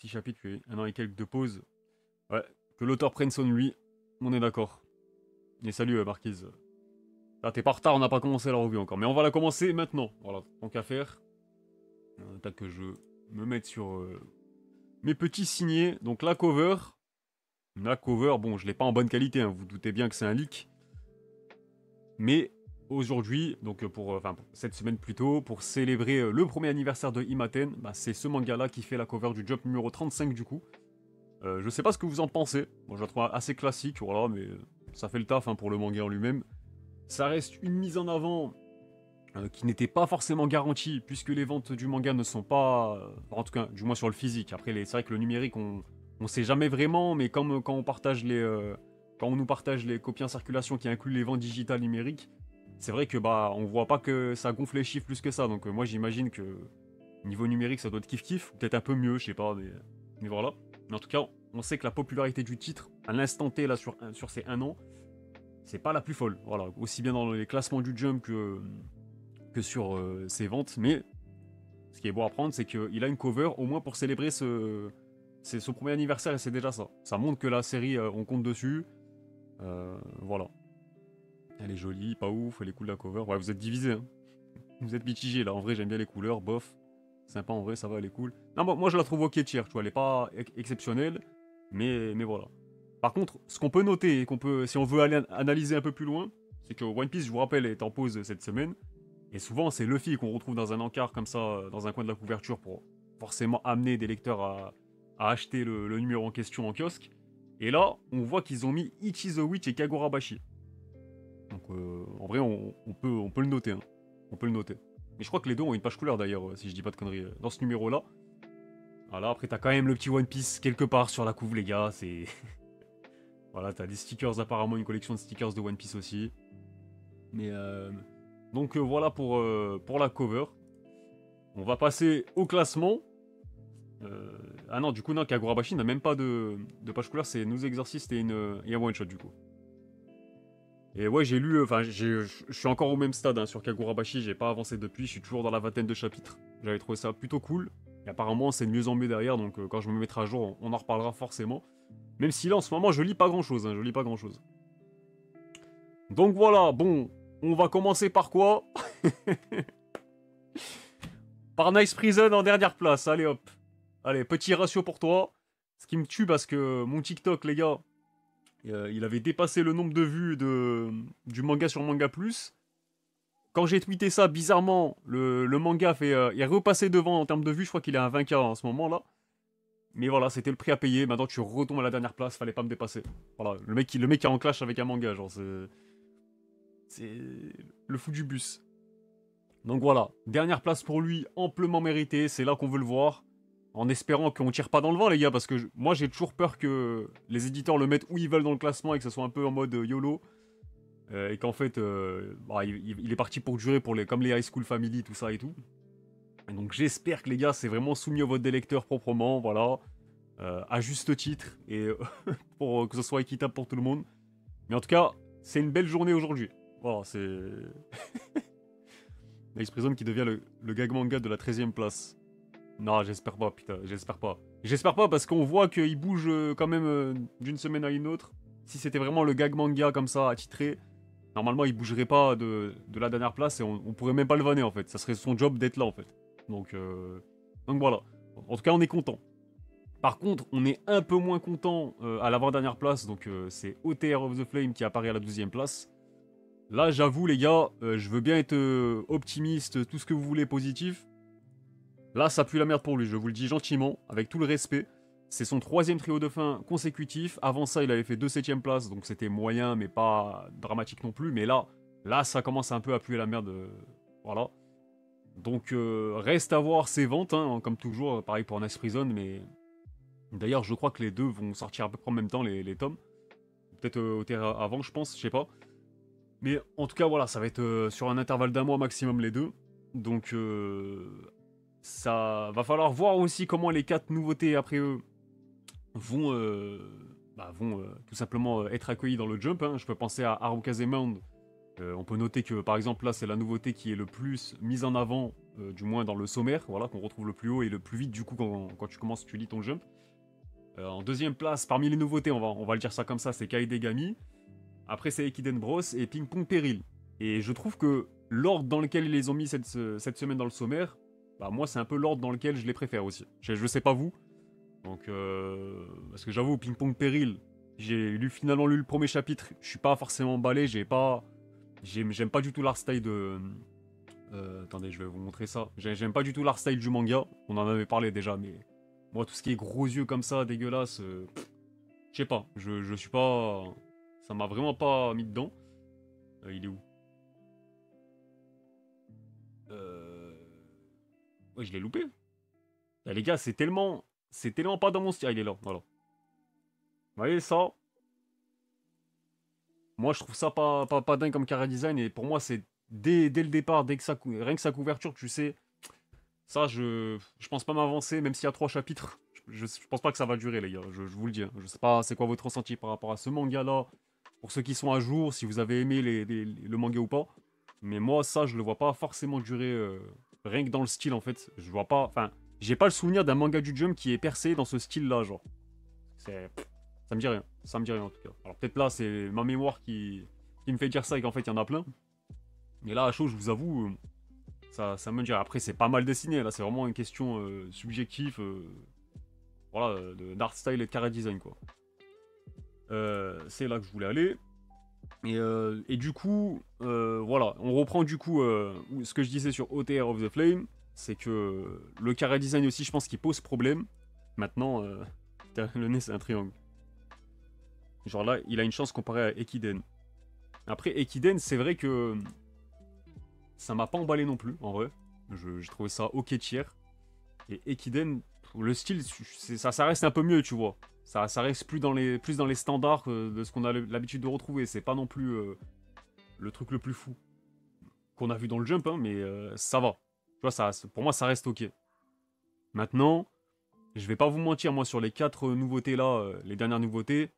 6 chapitres, puis 1 an et quelques de pause. Ouais, que l'auteur prenne soin de lui, on est d'accord. Et salut Marquise. Là t'es pas en retard, on n'a pas commencé la revue encore. Mais on va la commencer maintenant. Voilà, tant qu'à faire. Tac que je me mette sur mes petits signés. Donc la cover. La cover, bon je l'ai pas en bonne qualité, hein, vous doutez bien que c'est un leak. Mais aujourd'hui, donc pour cette semaine plutôt, pour célébrer le premier anniversaire de Imaten, bah, c'est ce manga-là qui fait la cover du Jump numéro 35 du coup. Je sais pas ce que vous en pensez. Moi je la trouve assez classique, voilà, mais ça fait le taf hein, pour le manga en lui-même. Ça reste une mise en avant qui n'était pas forcément garantie, puisque les ventes du manga ne sont pas... en tout cas, du moins sur le physique. Après, c'est vrai que le numérique, on sait jamais vraiment, mais comme quand on partage quand on nous partage les copies en circulation qui incluent les ventes digitales numériques, c'est vrai que bah on voit pas que ça gonfle les chiffres plus que ça. Donc moi j'imagine que niveau numérique ça doit être kiff-kiff, peut-être un peu mieux, je sais pas, mais voilà. Mais en tout cas, on sait que la popularité du titre, à l'instant T là sur ces 1 an, c'est pas la plus folle. Voilà, aussi bien dans les classements du Jump que sur ses ventes. Mais ce qui est bon à prendre, c'est qu'il a une cover au moins pour célébrer c'est son premier anniversaire et c'est déjà ça. Ça montre que la série, on compte dessus. Voilà. Elle est jolie, pas ouf, elle est cool la cover. Ouais, vous êtes divisés, hein. Vous êtes mitigés là. En vrai, j'aime bien les couleurs, bof. Sympa en vrai, ça va, elle est cool. Non, bon, moi je la trouve ok tier, tu vois, elle est pas exceptionnelle, mais voilà. Par contre, ce qu'on peut noter et qu'on peut, si on veut aller analyser un peu plus loin, c'est que One Piece, je vous rappelle, est en pause cette semaine. Et souvent, c'est Luffy qu'on retrouve dans un encart comme ça, dans un coin de la couverture pour forcément amener des lecteurs à acheter le numéro en question en kiosque. Et là, on voit qu'ils ont mis Ichi the Witch et Kagurabashi. Donc en vrai, on peut le noter. Hein. On peut le noter. Mais je crois que les deux ont une page couleur d'ailleurs, si je dis pas de conneries, dans ce numéro-là. Voilà, après t'as quand même le petit One Piece quelque part sur la couve, les gars. C'est. Voilà, t'as des stickers apparemment, une collection de stickers de One Piece aussi. Mais donc voilà pour la cover. On va passer au classement. Ah non, du coup, non, Kagurabashi n'a même pas de page couleur, c'est Nous Exorcistes et un one shot du coup. Et ouais, j'ai lu, enfin, je suis encore au même stade hein, sur Kagurabashi, j'ai pas avancé depuis, je suis toujours dans la vingtaine de chapitres. J'avais trouvé ça plutôt cool. Et apparemment, c'est de mieux en mieux derrière, donc quand je me mettrai à jour, on en reparlera forcément. Même si là, en ce moment, je lis pas grand chose, hein, je lis pas grand chose. Donc voilà, bon, on va commencer par quoi? Par Nice Prison en dernière place, allez hop. Allez, petit ratio pour toi. Ce qui me tue parce que mon TikTok, les gars, il avait dépassé le nombre de vues du manga sur Manga Plus. Quand j'ai tweeté ça, bizarrement, le manga est repassé devant en termes de vues. Je crois qu'il est à 20K en ce moment là. Mais voilà, c'était le prix à payer. Maintenant, tu retombes à la dernière place. Fallait pas me dépasser. Voilà, le mec est en clash avec un manga. Genre, c'est le fou du bus. Donc voilà, dernière place pour lui, amplement méritée. C'est là qu'on veut le voir. En espérant qu'on tire pas dans le vent, les gars. Parce que moi, j'ai toujours peur que les éditeurs le mettent où ils veulent dans le classement et que ce soit un peu en mode YOLO. Et qu'en fait, bah, il est parti pour durer comme les High School Family, tout ça et tout. Et donc j'espère que les gars, c'est vraiment soumis au vote des lecteurs proprement, voilà. À juste titre, et pour que ce soit équitable pour tout le monde. Mais en tout cas, c'est une belle journée aujourd'hui. Voilà, c'est... Nice Prison qui devient le gag manga de la 13ème place. Non, j'espère pas, putain, j'espère pas. J'espère pas parce qu'on voit qu'il bouge quand même d'une semaine à une autre. Si c'était vraiment le gag manga comme ça, attitré, normalement il bougerait pas de la dernière place et on pourrait même pas le vanner en fait. Ça serait son job d'être là en fait. Donc voilà. En tout cas, on est content. Par contre, on est un peu moins content à l'avant-dernière place. Donc c'est OTR of the Flame qui apparaît à la 12ème place. Là, j'avoue les gars, je veux bien être optimiste, tout ce que vous voulez positif. Là, ça pue la merde pour lui, je vous le dis gentiment, avec tout le respect. C'est son 3ème trio de fin consécutif. Avant ça, il avait fait 2 7ème places, donc c'était moyen, mais pas dramatique non plus. Mais là, ça commence un peu à puer la merde. Voilà. Donc, reste à voir ses ventes, hein, comme toujours. Pareil pour Nice Prison, mais... D'ailleurs, je crois que les deux vont sortir à peu près en même temps, les tomes. Peut-être au terrain avant, je pense, je sais pas. Mais en tout cas, voilà, ça va être sur un intervalle d'un mois maximum les deux. Donc, ça va falloir voir aussi comment les 4 nouveautés après eux vont tout simplement être accueillies dans le jump. Hein. Je peux penser à Harukaze Mound. On peut noter que par exemple là c'est la nouveauté qui est le plus mise en avant du moins dans le sommaire, voilà, qu'on retrouve le plus haut et le plus vite du coup quand tu lis ton jump. En deuxième place, parmi les nouveautés, on va le dire ça comme ça, c'est Kaidegami. Après, c'est Ekiden Bros et Ping Pong Peril. Et je trouve que l'ordre dans lequel ils les ont mis cette semaine dans le sommaire, bah moi, c'est un peu l'ordre dans lequel je les préfère aussi. Je sais pas vous. Donc, parce que j'avoue, Ping Pong Peril, j'ai finalement lu le premier chapitre, je suis pas forcément emballé, j'aime pas du tout l'art style de... attendez, je vais vous montrer ça. J'aime pas du tout l'art style du manga, on en avait parlé déjà, mais... Moi, tout ce qui est gros yeux comme ça, dégueulasse, je sais pas, je suis pas... Ça m'a vraiment pas mis dedans. Il est où? Ouais, je l'ai loupé. Ah, les gars, c'est tellement pas dans mon style. Ah, il est là, voilà. Vous voyez ça? Moi, je trouve ça pas dingue comme cara design. Et pour moi, c'est dès le départ, rien que sa couverture, tu sais. Ça, je pense pas m'avancer, même s'il y a 3 chapitres. Je pense pas que ça va durer, les gars. Je vous le dis, hein. Je sais pas c'est quoi votre ressenti par rapport à ce manga-là. Pour ceux qui sont à jour, si vous avez aimé le manga ou pas. Mais moi, ça, je le vois pas forcément durer. Rien que dans le style, en fait. Je vois pas. Enfin, j'ai pas le souvenir d'un manga du Jump qui est percé dans ce style-là, genre. C'est. Ça me dit rien. Ça me dit rien, en tout cas. Alors, peut-être là, c'est ma mémoire qui me fait dire ça et qu'en fait, il y en a plein. Mais là, à chaud, je vous avoue. Ça me dit. Après, c'est pas mal dessiné. Là, c'est vraiment une question subjective. Voilà, d'art style et de cara design, quoi. C'est là que je voulais aller. Et du coup, voilà, on reprend du coup ce que je disais sur OTR of the Flame, c'est que le cara design aussi, je pense qu'il pose problème. Maintenant, le nez c'est un triangle. Genre là, il a une chance comparé à Ekiden. Après, Ekiden, c'est vrai que ça m'a pas emballé non plus, en vrai. J'ai trouvé ça ok tiers. Et Ekiden, le style, ça reste un peu mieux, tu vois. Ça reste plus dans les standards de ce qu'on a l'habitude de retrouver. C'est pas non plus le truc le plus fou qu'on a vu dans le Jump, hein, mais ça va. Tu vois, pour moi, ça reste ok. Maintenant, je vais pas vous mentir, moi, sur les 4 nouveautés là, les dernières nouveautés,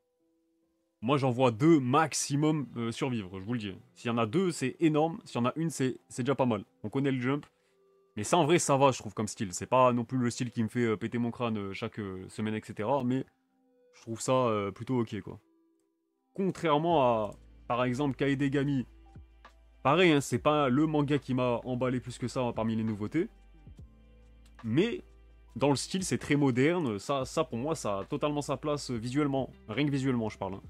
moi, j'en vois 2 maximum survivre, je vous le dis. S'il y en a 2, c'est énorme. S'il y en a une, c'est déjà pas mal. On connaît le Jump. Mais ça, en vrai, ça va, je trouve, comme style. C'est pas non plus le style qui me fait péter mon crâne chaque semaine, etc. Mais je trouve ça plutôt ok, quoi. Contrairement à, par exemple, Kaedegami. Pareil, hein, c'est pas le manga qui m'a emballé plus que ça parmi les nouveautés. Mais dans le style, c'est très moderne. Ça, pour moi, ça a totalement sa place visuellement. Rien que visuellement, je parle. Hein.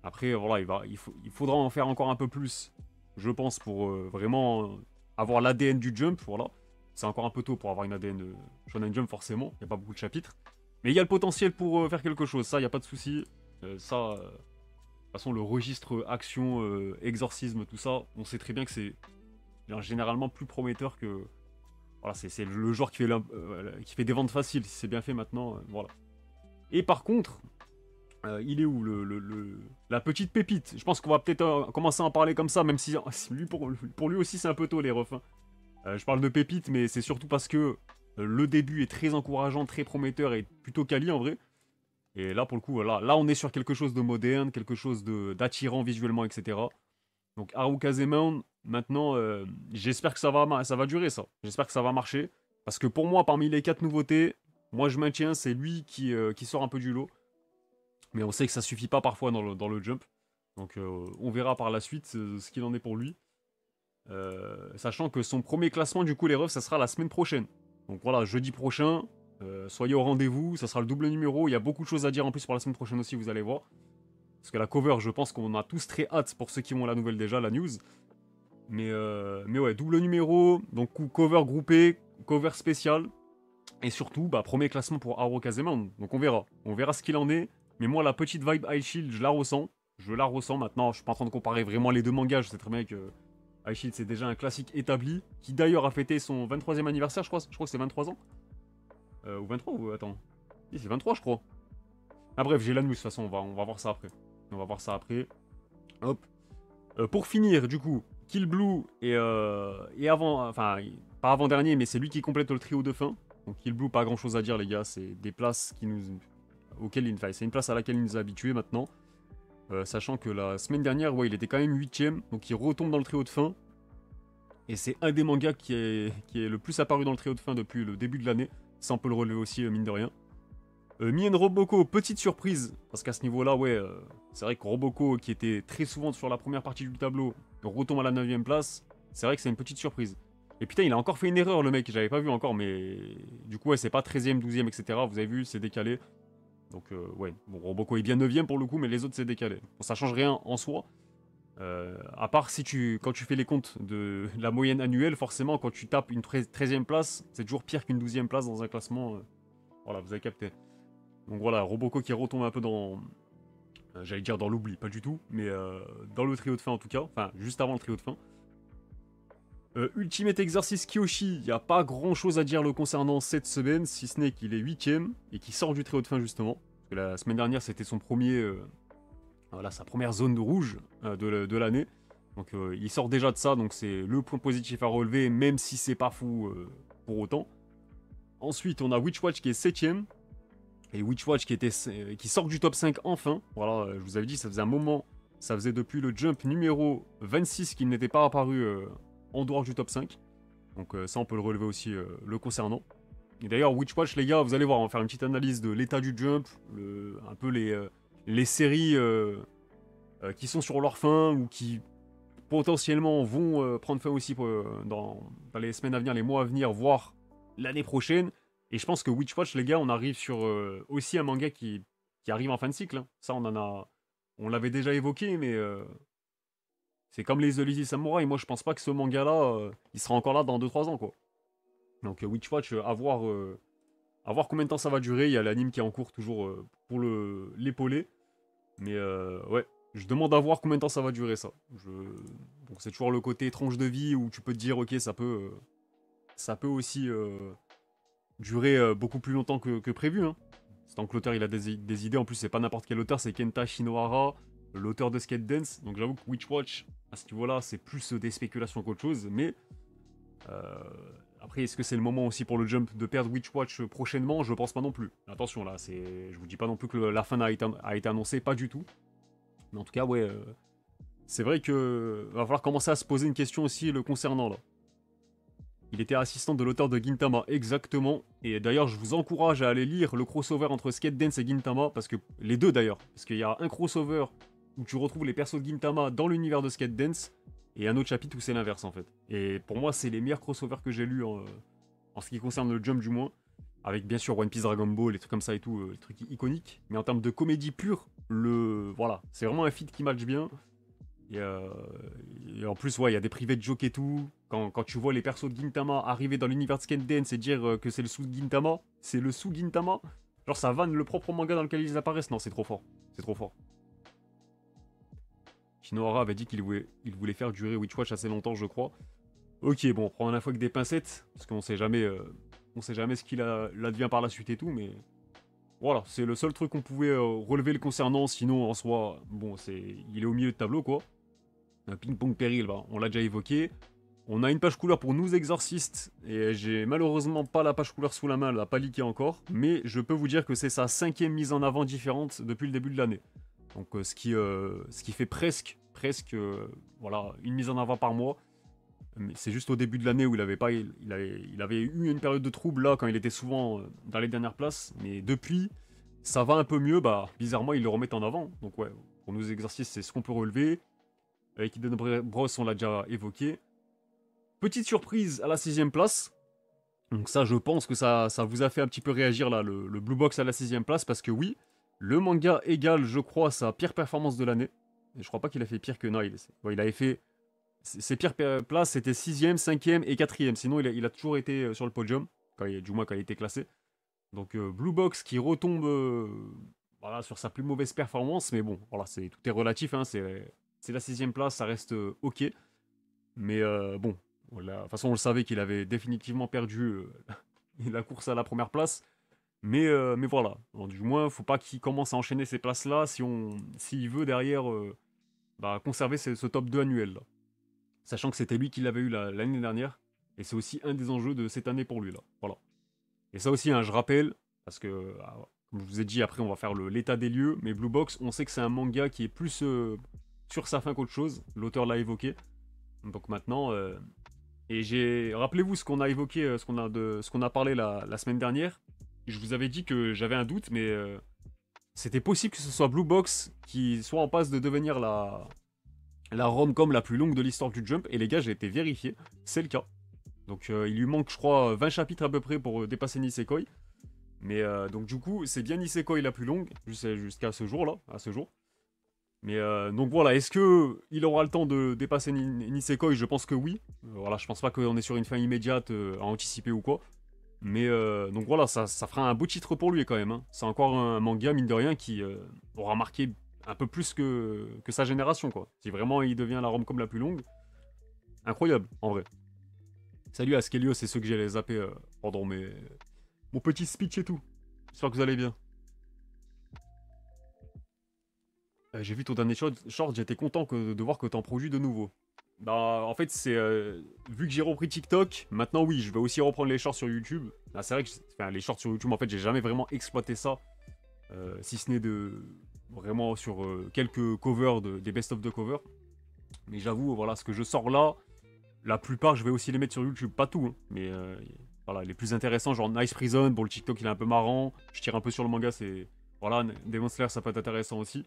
Après, voilà, il faudra en faire encore un peu plus, je pense, pour vraiment avoir l'ADN du Jump, voilà. C'est encore un peu tôt pour avoir une ADN Shonen Jump, forcément. Il n'y a pas beaucoup de chapitres. Mais il y a le potentiel pour faire quelque chose. Ça, il n'y a pas de souci. De toute façon, le registre action, exorcisme, tout ça, on sait très bien que c'est généralement plus prometteur que... Voilà, c'est le genre qui fait des ventes faciles. Si c'est bien fait maintenant, voilà. Et par contre, il est où la petite pépite? Je pense qu'on va peut-être commencer à en parler comme ça, même si pour lui aussi c'est un peu tôt les refs. Hein. Je parle de pépite, mais c'est surtout parce que le début est très encourageant, très prometteur et plutôt quali en vrai. Et là, pour le coup, là on est sur quelque chose de moderne, quelque chose d'attirant visuellement, etc. Donc Harukaze Moon, maintenant, j'espère que ça va durer ça. J'espère que ça va marcher. Parce que pour moi, parmi les 4 nouveautés, moi je maintiens, c'est lui qui sort un peu du lot. Mais on sait que ça suffit pas parfois dans le jump. Donc on verra par la suite ce qu'il en est pour lui. Sachant que son premier classement, du coup, les refs, ça sera la semaine prochaine. Donc voilà, jeudi prochain, soyez au rendez-vous, ça sera le double numéro. Il y a beaucoup de choses à dire en plus pour la semaine prochaine aussi, vous allez voir. Parce que la cover, je pense qu'on a tous très hâte pour ceux qui ont la nouvelle déjà, la news. Mais ouais, double numéro, donc cover groupé, cover spécial. Et surtout, bah, premier classement pour Haruka Zeman. Donc on verra. On verra ce qu'il en est. Mais moi, la petite vibe High Shield, je la ressens. Je la ressens maintenant. Je suis pas en train de comparer vraiment les deux mangas. Je sais très bien que High Shield, c'est déjà un classique établi. Qui d'ailleurs a fêté son 23e anniversaire, je crois. Je crois que c'est 23 ans. Ou 23 ou attends. Si, c'est 23, je crois. Ah bref, j'ai la news de toute façon. On va voir ça après. On va voir ça après. Hop. Pour finir, du coup, Kill Blue et avant. Enfin, pas avant-dernier, mais c'est lui qui complète le trio de fin. Donc Kill Blue, pas grand chose à dire, les gars. C'est des places c'est une place à laquelle il nous a habitués maintenant. Sachant que la semaine dernière, ouais, il était quand même 8ème. Donc il retombe dans le trio de fin. Et c'est un des mangas qui est le plus apparu dans le trio de fin depuis le début de l'année. Ça, on peut le relever aussi, mine de rien. Mien Roboko, petite surprise, parce qu'à ce niveau-là, ouais, c'est vrai que Roboko, qui était très souvent sur la première partie du tableau, retombe à la 9ème place. C'est vrai que c'est une petite surprise. Et putain, il a encore fait une erreur, le mec, j'avais pas vu encore, mais du coup, ouais, c'est pas 13ème, 12ème, etc. Vous avez vu, c'est décalé. Donc, ouais, bon, Roboko est bien 9ème pour le coup, mais les autres, c'est décalé. Bon, ça change rien en soi. À part si quand tu fais les comptes de la moyenne annuelle, forcément, quand tu tapes une 13ème place, c'est toujours pire qu'une 12ème place dans un classement. Voilà, vous avez capté. Donc voilà, Roboko qui retombe un peu dans... j'allais dire dans l'oubli, pas du tout, mais dans le trio de fin en tout cas. Enfin, juste avant le trio de fin. Ultimate Exercice Kyoshi, il n'y a pas grand chose à dire le concernant cette semaine, si ce n'est qu'il est 8ème et qu'il sort du trio de fin justement. Parce que la semaine dernière, c'était son premier... voilà, sa première zone rouge de l'année. Donc il sort déjà de ça, donc c'est le point positif à relever, même si c'est pas fou pour autant. Ensuite, on a Witchwatch qui est 7ème. Et Witchwatch qui sort du top 5 enfin. Voilà, je vous avais dit, ça faisait un moment. Ça faisait depuis le jump numéro 26 qu'il n'était pas apparu en dehors du top 5. Donc ça, on peut le relever aussi le concernant. Et d'ailleurs, Witchwatch, les gars, vous allez voir, on va faire une petite analyse de l'état du jump, un peu les séries qui sont sur leur fin ou qui potentiellement vont prendre fin aussi dans les semaines à venir, les mois à venir, voire l'année prochaine. Et je pense que Witchwatch, les gars, on arrive sur aussi un manga qui arrive en fin de cycle. Hein. Ça, on l'avait déjà évoqué, mais c'est comme les The Lazy Samurai. Moi, je pense pas que ce manga-là, il sera encore là dans 2-3 ans, quoi. Donc Witchwatch, à voir combien de temps ça va durer. Il y a l'anime qui est en cours toujours pour l'épauler. Mais ouais, je demande à voir combien de temps ça va durer, ça. Donc c'est toujours le côté tranche de vie où tu peux te dire, ok, ça peut aussi durer beaucoup plus longtemps que prévu. Hein. C'est tant que l'auteur il a des idées, en plus c'est pas n'importe quel auteur, c'est Kenta Shinohara, l'auteur de Skate Dance. Donc j'avoue que Witchwatch, à ce niveau-là, c'est plus des spéculations qu'autre chose. Mais après, est-ce que c'est le moment aussi pour le Jump de perdre Witchwatch prochainement? Je pense pas non plus. Attention là, je vous dis pas non plus que la fin a été annoncée, pas du tout. Mais en tout cas, ouais, c'est vrai que va falloir commencer à se poser une question aussi le concernant là. Il était assistant de l'auteur de Gintama, exactement. Et d'ailleurs, je vous encourage à aller lire le crossover entre Skate Dance et Gintama, parce que les deux d'ailleurs, parce qu'il y a un crossover où tu retrouves les persos de Gintama dans l'univers de Skate Dance, et un autre chapitre où c'est l'inverse en fait. Et pour moi, c'est les meilleurs crossovers que j'ai lus en ce qui concerne le Jump du moins, avec bien sûr One Piece, Dragon Ball, les trucs comme ça et tout, les trucs iconiques. Mais en termes de comédie pure, voilà, c'est vraiment un feat qui match bien. Et en plus, ouais, il y a des privés de joke et tout. Quand tu vois les persos de Gintama arriver dans l'univers de Skate Dance et dire que c'est le sous Gintama, c'est le sous Gintama, genre ça vanne le propre manga dans lequel ils apparaissent. Non, c'est trop fort. C'est trop fort. Shinohara avait dit qu'il voulait faire durer Witchwatch assez longtemps, je crois. Ok, bon, on prend la fois avec des pincettes, parce qu'on sait jamais ce qu'il advient par la suite et tout, mais voilà, c'est le seul truc qu'on pouvait relever le concernant. Sinon, en soi, bon, il est au milieu de tableau, quoi. Un ping-pong péril, bah, on l'a déjà évoqué. On a une page couleur pour nous exorcistes, et j'ai malheureusement pas la page couleur sous la main, elle n'a pas leaké encore, mais je peux vous dire que c'est sa 5e mise en avant différente depuis le début de l'année. Donc ce qui fait presque voilà, une mise en avant par mois. Mais c'est juste au début de l'année où il avait eu une période de trouble là, quand il était souvent dans les dernières places, mais depuis, ça va un peu mieux, bah bizarrement ils le remettent en avant. Donc ouais, pour nos exercices, c'est ce qu'on peut relever. Avec Hidden Bros, on l'a déjà évoqué. Petite surprise à la 6ème place. Donc ça, je pense que ça vous a fait un petit peu réagir là, le Blue Box à la 6ème place, parce que oui, le manga égale, je crois, sa pire performance de l'année. Et je crois pas qu'il a fait pire que Nile. Il avait fait... Ses pires places, c'était 6ème, 5ème et 4ème. Sinon, il a toujours été sur le podium, du moins quand il était classé. Donc Blue Box qui retombe voilà, sur sa plus mauvaise performance. Mais bon, voilà, tout est relatif. Hein, c'est la 6ème place, ça reste ok. Mais bon, de toute façon, on le savait qu'il avait définitivement perdu la course à la première place. Mais voilà, alors, du moins, faut pas qu'il commence à enchaîner ces places-là s'il veut derrière conserver ce top 2 annuel. Là. Sachant que c'était lui qui l'avait eu l'année dernière. Et c'est aussi un des enjeux de cette année pour lui. Là. Voilà. Et ça aussi, hein, je rappelle, parce que, comme je vous ai dit, après on va faire l'état des lieux, mais Blue Box, on sait que c'est un manga qui est plus sur sa fin qu'autre chose. L'auteur l'a évoqué. Donc maintenant, Et rappelez-vous ce qu'on a évoqué, ce qu'on a parlé la semaine dernière. Je vous avais dit que j'avais un doute, mais c'était possible que ce soit Blue Box qui soit en passe de devenir la rom-com la plus longue de l'histoire du Jump. Et les gars, j'ai été vérifié, c'est le cas. Donc il lui manque, je crois, 20 chapitres à peu près pour dépasser Nisekoi. Mais donc du coup, c'est bien Nisekoi la plus longue, jusqu'à ce jour-là, à ce jour. Mais donc voilà, est-ce que il aura le temps de dépasser Nisekoi? Je pense que oui. Voilà, je pense pas qu'on est sur une fin immédiate à anticiper ou quoi. Mais donc voilà, ça fera un beau titre pour lui quand même, hein. C'est encore un manga, mine de rien, qui aura marqué un peu plus que sa génération, quoi. Si vraiment il devient la rom-com la plus longue, incroyable, en vrai. Salut à Skelio, c'est ceux que j'ai zappé pendant mon petit speech et tout. J'espère que vous allez bien. J'ai vu ton dernier short, j'étais content de voir que t'en produis de nouveau. Bah, en fait, c'est. Vu que j'ai repris TikTok, maintenant, oui, je vais aussi reprendre les shorts sur YouTube. Là, c'est vrai que enfin, les shorts sur YouTube, en fait, j'ai jamais vraiment exploité ça. Si ce n'est de. Vraiment sur quelques covers, des best-of de covers. Mais j'avoue, voilà, ce que je sors là, la plupart, je vais aussi les mettre sur YouTube. Pas tout, hein, mais voilà, les plus intéressants, genre Nice Prison. Bon, le TikTok, il est un peu marrant. Je tire un peu sur le manga, c'est. Voilà, Demon Slayer, ça peut être intéressant aussi.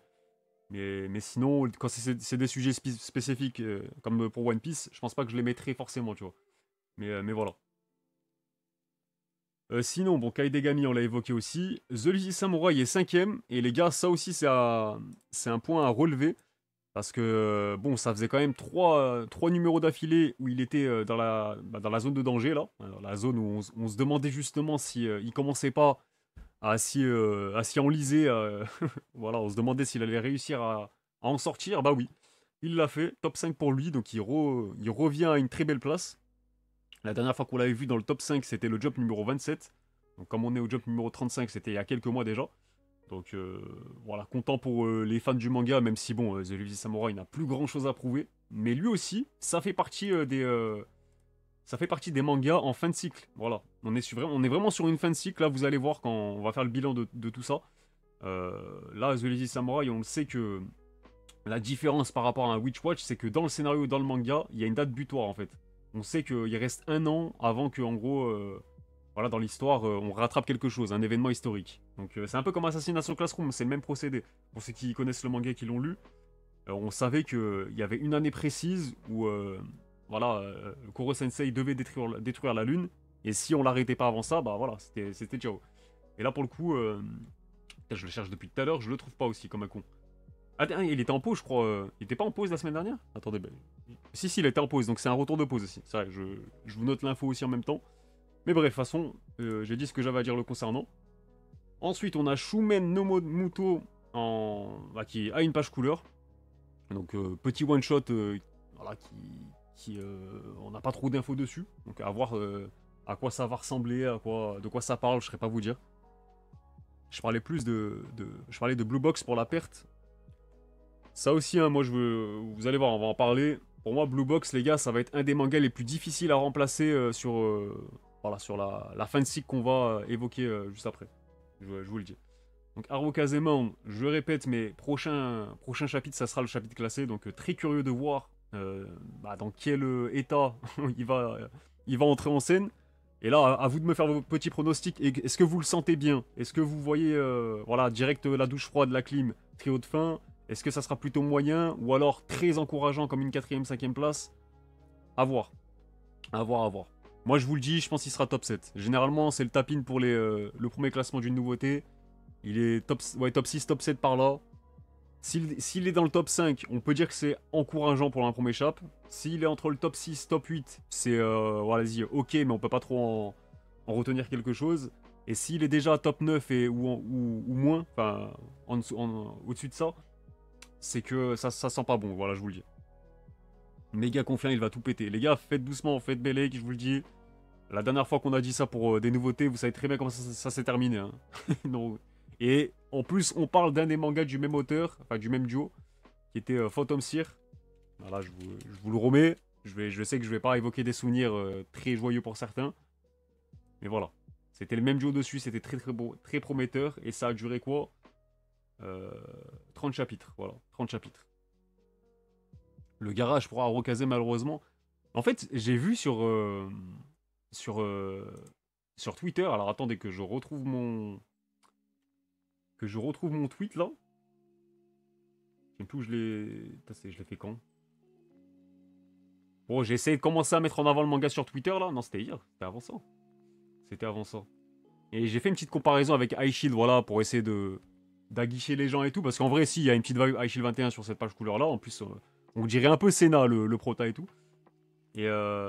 Mais sinon, quand c'est des sujets spécifiques, comme pour One Piece, je pense pas que je les mettrais forcément, tu vois. Mais voilà. Sinon, bon, Kaidegami, on l'a évoqué aussi. The Lazy Samurai est cinquième. Et les gars, ça aussi, c'est un point à relever. Parce que, bon, ça faisait quand même trois numéros d'affilée où il était dans la zone de danger, là. Alors, la zone où on se demandait justement si il commençait pas à s'y enliser. Voilà, on se demandait s'il allait réussir à en sortir. Bah oui, il l'a fait. Top 5 pour lui, donc il revient à une très belle place. La dernière fois qu'on l'avait vu dans le top 5, c'était le job numéro 27. Donc comme on est au job numéro 35, c'était il y a quelques mois déjà. Donc voilà, content pour les fans du manga, même si bon, The Lazy Samurai n'a plus grand chose à prouver. Mais lui aussi, ça fait partie des mangas en fin de cycle. Voilà, on est vraiment sur une fin de cycle. Là, vous allez voir quand on va faire le bilan de tout ça. Là, The Lazy Samurai, on le sait que la différence par rapport à un Witch Watch, c'est que dans le scénario, dans le manga, il y a une date butoir en fait. On sait qu'il reste un an avant que, en gros, voilà, dans l'histoire, on rattrape quelque chose, un événement historique. Donc c'est un peu comme Assassination Classroom, c'est le même procédé. Pour ceux qui connaissent le manga et qui l'ont lu, on savait qu'il y avait une année précise où voilà, Koro Sensei devait détruire la lune, et si on l'arrêtait pas avant ça, bah voilà, c'était ciao. Et là pour le coup, je le cherche depuis tout à l'heure, je le trouve pas aussi comme un con. Ah, il était en pause, je crois. Il était pas en pause la semaine dernière? Attendez, ben. Si, il était en pause, donc c'est un retour de pause aussi. C'est vrai, je vous note l'info aussi en même temps. Mais bref, de toute façon, j'ai dit ce que j'avais à dire le concernant. Ensuite, on a Shumen no Muto bah, qui a une page couleur. Donc, petit one-shot voilà, on n'a pas trop d'infos dessus. Donc, à voir à quoi ça va ressembler, de quoi ça parle, je ne saurais pas vous dire. Je parlais je parlais de Blue Box pour la perte. Ça aussi, hein, moi, vous allez voir, on va en parler. Pour moi, Blue Box, les gars, ça va être un des mangas les plus difficiles à remplacer voilà, sur la fin de cycle qu'on va évoquer juste après. Je vous le dis. Donc, Haruo Kazemon, je répète, mais prochain chapitre, ça sera le chapitre classé. Donc, très curieux de voir bah, dans quel état il va entrer en scène. Et là, à vous de me faire vos petits pronostics. Est-ce que vous le sentez bien? Est-ce que vous voyez, voilà, direct la douche froide, la clim, trio de fin? Est-ce que ça sera plutôt moyen ou alors très encourageant comme une 4ème, 5ème place? À voir. À voir, à voir. Moi je vous le dis, je pense qu'il sera top 7. Généralement c'est le tap-in pour le premier classement d'une nouveauté. Il est top 6, top 7 par là. S'il est dans le top 5, on peut dire que c'est encourageant pour un premier chap. S'il est entre le top 6, top 8, c'est voilà, vas-y, ok, mais on peut pas trop en retenir quelque chose. Et s'il est déjà top 9 ou moins, enfin au-dessus de ça, c'est que ça sent pas bon, voilà, je vous le dis. Méga confiant, il va tout péter. Les gars, faites doucement, faites Bellec, je vous le dis. La dernière fois qu'on a dit ça pour des nouveautés, vous savez très bien comment ça s'est terminé. Hein. Non. Et en plus, on parle d'un des mangas du même auteur, enfin du même duo, qui était Phantom Seer. Voilà, je vous le remets. Je sais que je vais pas évoquer des souvenirs très joyeux pour certains. Mais voilà. C'était le même duo dessus, c'était très très beau, très prometteur. Et ça a duré quoi 30 chapitres, voilà, 30 chapitres. Le garage pour Harukaze, malheureusement, En fait, j'ai vu sur, sur Twitter, alors attendez que je retrouve mon tweet là. Je sais plus où je l'ai... Putain, je l'ai fait quand? Bon, j'ai essayé de commencer à mettre en avant le manga sur Twitter là. Non, c'était hier, c'était avant ça. C'était avant ça. Et j'ai fait une petite comparaison avec High Shield, voilà, pour essayer de d'aguicher les gens et tout. Parce qu'en vrai, si, il y a une petite vibe High Shield 21 sur cette page couleur là. En plus, on dirait un peu Senna, le prota et tout. Et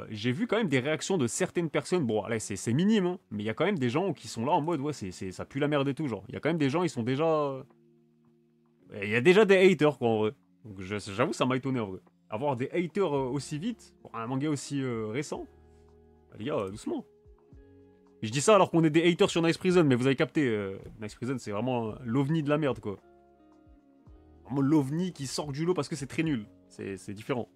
j'ai vu quand même des réactions de certaines personnes. Bon, allez, c'est minime, hein, mais il y a quand même des gens qui sont là en mode, ouais, ça pue la merde et tout. Genre, il y a quand même des gens, ils sont déjà. Il y a déjà des haters, quoi, en vrai. Donc j'avoue, ça m'a étonné, en vrai. Avoir des haters aussi vite, pour un manga aussi récent, bah, les gars, doucement. Et je dis ça alors qu'on est des haters sur Nice Prison, mais vous avez capté, Nice Prison, c'est vraiment l'ovni de la merde, quoi. Vraiment l'ovni qui sort du lot parce que c'est très nul. C'est différent.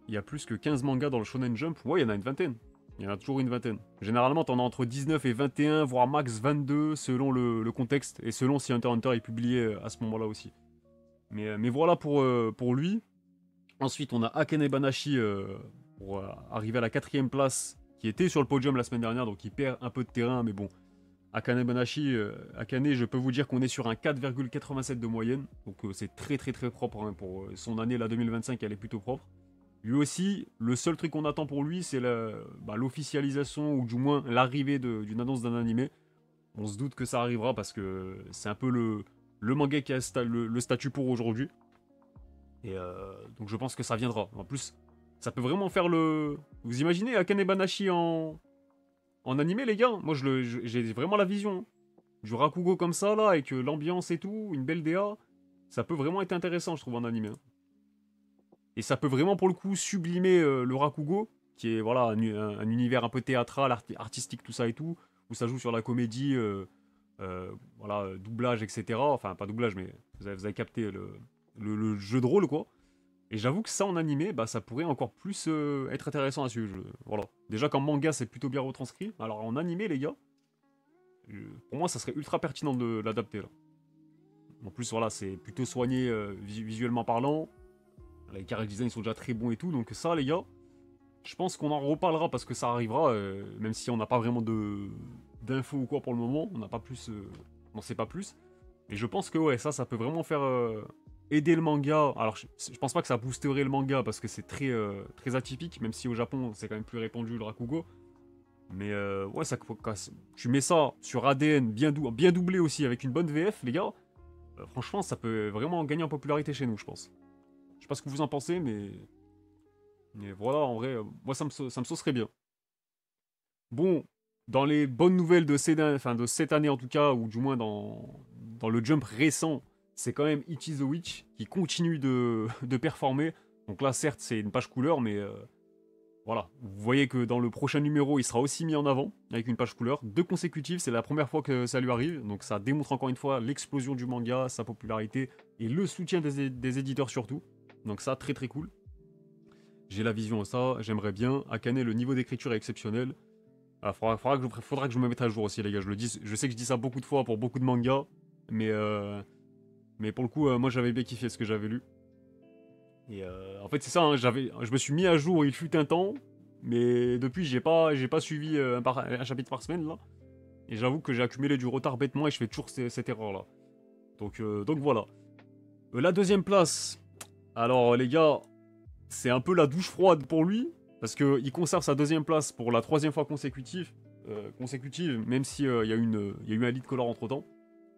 Il y a plus que 15 mangas dans le Shonen Jump. Ouais, il y en a une vingtaine. Il y en a toujours une vingtaine. Généralement, t'en as entre 19 et 21, voire max 22, selon le contexte, et selon si Hunter x Hunter est publié à ce moment-là aussi. Mais voilà pour lui. Ensuite, on a Akane Banashi pour arriver à la 4ème place, qui était sur le podium la semaine dernière, donc il perd un peu de terrain, mais bon. Akane Banashi, Akane, je peux vous dire qu'on est sur un 4,87 de moyenne, donc c'est très très très propre hein, pour son année, la 2025, elle est plutôt propre. Lui aussi, le seul truc qu'on attend pour lui, c'est l'officialisation, ou du moins l'arrivée d'une annonce d'un animé. On se doute que ça arrivera parce que c'est un peu le manga qui a le statut pour aujourd'hui. Et donc je pense que ça viendra. En plus, ça peut vraiment faire le... Vous imaginez Akane Banashi en animé, les gars? Moi, j'ai vraiment la vision. Du Rakugo comme ça, là, avec l'ambiance et tout, une belle DA. Ça peut vraiment être intéressant, je trouve, en animé. Hein. Et ça peut vraiment, pour le coup, sublimer le Rakugo, qui est voilà un univers un peu théâtral, artistique, tout ça et tout, où ça joue sur la comédie, voilà, doublage, etc. Enfin, pas doublage, mais vous avez capté le jeu de rôle, quoi. Et j'avoue que ça, en animé, bah, ça pourrait encore plus être intéressant à suivre. Voilà. Déjà, qu'en manga, c'est plutôt bien retranscrit. Alors, en animé, les gars, pour moi, ça serait ultra pertinent de l'adapter, là. En plus, voilà, c'est plutôt soigné visuellement parlant. Les character design sont déjà très bons et tout, donc ça, les gars, je pense qu'on en reparlera parce que ça arrivera, même si on n'a pas vraiment d'infos ou quoi pour le moment, on n'a pas plus, on n'en sait pas plus. Mais je pense que ouais, ça peut vraiment faire aider le manga. Alors, je pense pas que ça boosterait le manga parce que c'est très, très atypique, même si au Japon c'est quand même plus répandu le Rakugo. Mais ouais, tu mets ça sur ADN bien doublé aussi avec une bonne VF, les gars. Franchement, ça peut vraiment gagner en popularité chez nous, je pense. Je sais pas ce que vous en pensez, mais voilà, en vrai, moi ça me saucerait bien. Bon, dans les bonnes nouvelles de cette année en tout cas, ou du moins dans le jump récent, c'est quand même It is the Witch qui continue de performer. Donc là, certes, c'est une page couleur, mais voilà. Vous voyez que dans le prochain numéro, il sera aussi mis en avant avec une page couleur. 2 consécutives, c'est la première fois que ça lui arrive. Donc ça démontre encore une fois l'explosion du manga, sa popularité et le soutien des éditeurs surtout. Donc ça, très très cool. J'ai la vision à ça, j'aimerais bien. Akane, le niveau d'écriture est exceptionnel. Ah, faudra que je me mette à jour aussi, les gars. Je sais que je dis ça beaucoup de fois pour beaucoup de mangas, mais, mais pour le coup, moi j'avais bien kiffé ce que j'avais lu. Et en fait, c'est ça, hein, je me suis mis à jour, il fut un temps, mais depuis, j'ai pas suivi un chapitre par semaine là. Et j'avoue que j'ai accumulé du retard bêtement et je fais toujours cette erreur là. Donc voilà. La deuxième place, alors les gars, c'est un peu la douche froide pour lui, parce qu'il conserve sa deuxième place pour la 3e fois consécutive, même si il y a eu un lead color entre temps.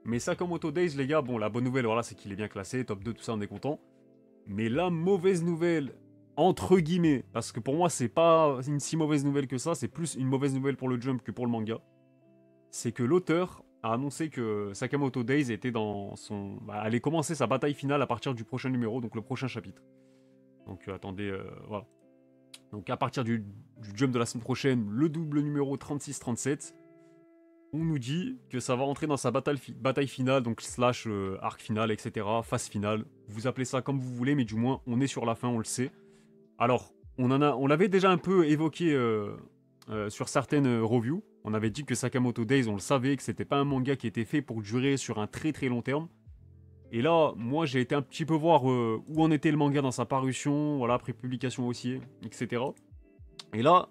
Mais Sakamoto Days, les gars, bon, la bonne nouvelle, voilà, c'est qu'il est bien classé, top 2, tout ça, on est content. Mais la mauvaise nouvelle, entre guillemets, parce que pour moi, c'est pas une si mauvaise nouvelle que ça, c'est plus une mauvaise nouvelle pour le Jump que pour le manga, c'est que l'auteur a annoncé que Sakamoto Days était allait commencer sa bataille finale à partir du prochain numéro, donc le prochain chapitre. Donc attendez, voilà. Donc à partir du jump de la semaine prochaine, le double numéro 36-37, on nous dit que ça va entrer dans sa bataille finale, donc slash arc final, etc., phase finale. Vous appelez ça comme vous voulez, mais du moins on est sur la fin, on le sait. Alors, on l'avait déjà un peu évoqué sur certaines reviews. On avait dit que Sakamoto Days, on le savait, que c'était pas un manga qui était fait pour durer sur un très très long terme. Et là, moi, j'ai été un petit peu voir où en était le manga dans sa parution, voilà, pré-publication aussi, etc. Et là,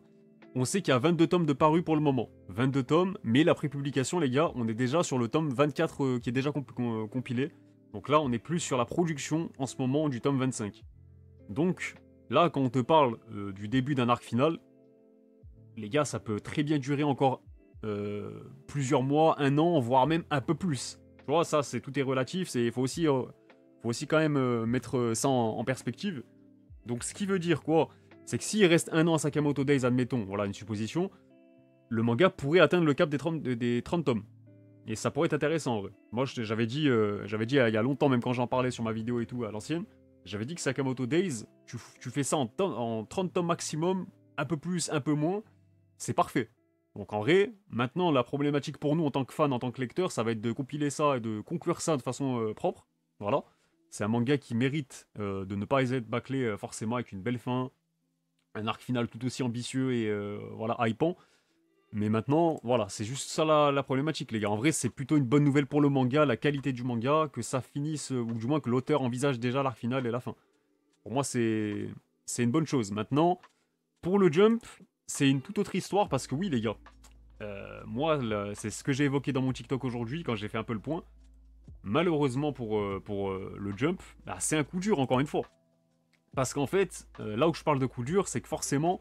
on sait qu'il y a 22 tomes de parus pour le moment. 22 tomes, mais la pré-publication, les gars, on est déjà sur le tome 24 qui est déjà compilé. Donc là, on est plus sur la production en ce moment du tome 25. Donc là, quand on te parle du début d'un arc final, les gars, ça peut très bien durer encore plusieurs mois, un an, voire même un peu plus. Tu vois, ça, tout est relatif. Il faut aussi quand même mettre ça en perspective. Donc, ce qui veut dire quoi? C'est que s'il reste un an à Sakamoto Days, admettons, voilà une supposition, le manga pourrait atteindre le cap des 30 tomes. Et ça pourrait être intéressant en vrai. Moi, j'avais dit il y a longtemps, même quand j'en parlais sur ma vidéo et tout à l'ancienne, j'avais dit que Sakamoto Days, tu fais ça en 30 tomes maximum, un peu plus, un peu moins, c'est parfait. Donc en vrai, maintenant, la problématique pour nous en tant que fans, en tant que lecteurs, ça va être de compiler ça et de conclure ça de façon propre. Voilà. C'est un manga qui mérite de ne pas être bâclé forcément avec une belle fin, un arc final tout aussi ambitieux et voilà, hypant. Mais maintenant, voilà, c'est juste ça la problématique, les gars. En vrai, c'est plutôt une bonne nouvelle pour le manga, la qualité du manga, que ça finisse, ou du moins que l'auteur envisage déjà l'arc final et la fin. Pour moi, c'est une bonne chose. Maintenant, pour le Jump, c'est une toute autre histoire parce que oui, les gars, moi, c'est ce que j'ai évoqué dans mon TikTok aujourd'hui quand j'ai fait un peu le point. Malheureusement pour le Jump, bah, c'est un coup dur encore une fois. Parce qu'en fait, là où je parle de coup dur, c'est que forcément,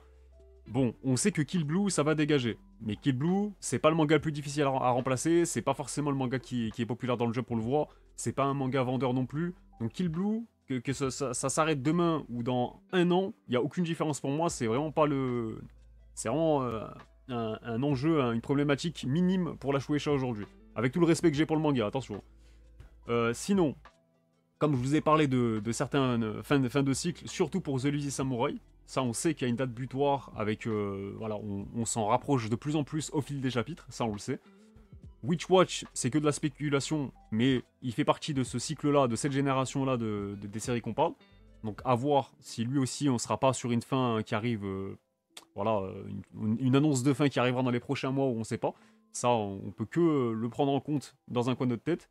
bon, on sait que Kill Blue, ça va dégager. Mais Kill Blue, c'est pas le manga le plus difficile à remplacer, c'est pas forcément le manga qui est populaire dans le jeu pour le voir, c'est pas un manga vendeur non plus. Donc Kill Blue, que ça s'arrête demain ou dans un an, il n'y a aucune différence pour moi, c'est vraiment pas le... C'est vraiment un enjeu, une problématique minime pour la Shueisha aujourd'hui. Avec tout le respect que j'ai pour le manga, attention. Sinon, comme je vous ai parlé de certaines fins de cycle, surtout pour The Lucy Samurai, ça on sait qu'il y a une date butoir avec... voilà, on s'en rapproche de plus en plus au fil des chapitres, ça on le sait. Witch Watch, c'est que de la spéculation, mais il fait partie de ce cycle-là, de cette génération-là des séries qu'on parle. Donc à voir si lui aussi on sera pas sur une fin qui arrive... voilà, une annonce de fin qui arrivera dans les prochains mois où on sait pas. Ça, on peut que le prendre en compte dans un coin de notre tête.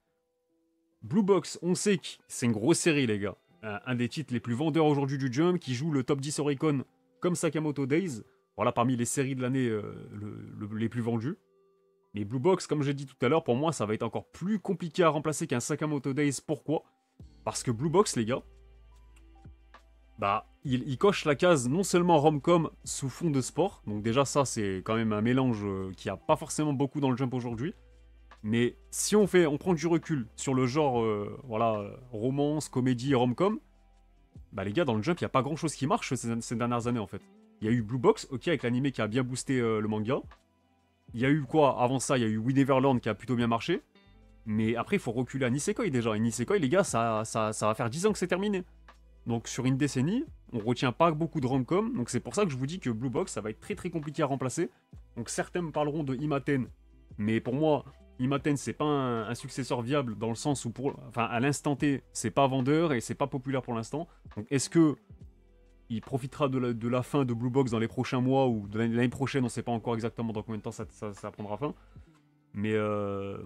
Blue Box, on sait que c'est une grosse série, les gars. Un des titres les plus vendeurs aujourd'hui du Jump, qui joue le top 10 Oricon comme Sakamoto Days. Voilà, parmi les séries de l'année les plus vendues. Mais Blue Box, comme j'ai dit tout à l'heure, pour moi, ça va être encore plus compliqué à remplacer qu'un Sakamoto Days. Pourquoi? Parce que Blue Box, les gars, bah, il coche la case non seulement rom-com sous fond de sport. Donc déjà, ça, c'est quand même un mélange qui a pas forcément beaucoup dans le Jump aujourd'hui. Mais si on prend du recul sur le genre, voilà, romance, comédie, rom-com, bah les gars, dans le Jump, il n'y a pas grand-chose qui marche ces dernières années, en fait. Il y a eu Blue Box, ok, avec l'anime qui a bien boosté le manga. Il y a eu quoi? Avant ça, il y a eu We Neverland qui a plutôt bien marché. Mais après, il faut reculer à Nisekoi déjà. Et Nisekoi, les gars, ça va faire 10 ans que c'est terminé. Donc sur une décennie, on retient pas beaucoup de rom-com. Donc c'est pour ça que je vous dis que Blue Box, ça va être très très compliqué à remplacer. Donc certains me parleront de Imaten. Mais pour moi, Imaten, c'est pas un successeur viable dans le sens où, à l'instant T, c'est pas vendeur et c'est pas populaire pour l'instant. Donc est-ce que il profitera de la fin de Blue Box dans les prochains mois ou de l'année prochaine? On sait pas encore exactement dans combien de temps ça prendra fin. Mais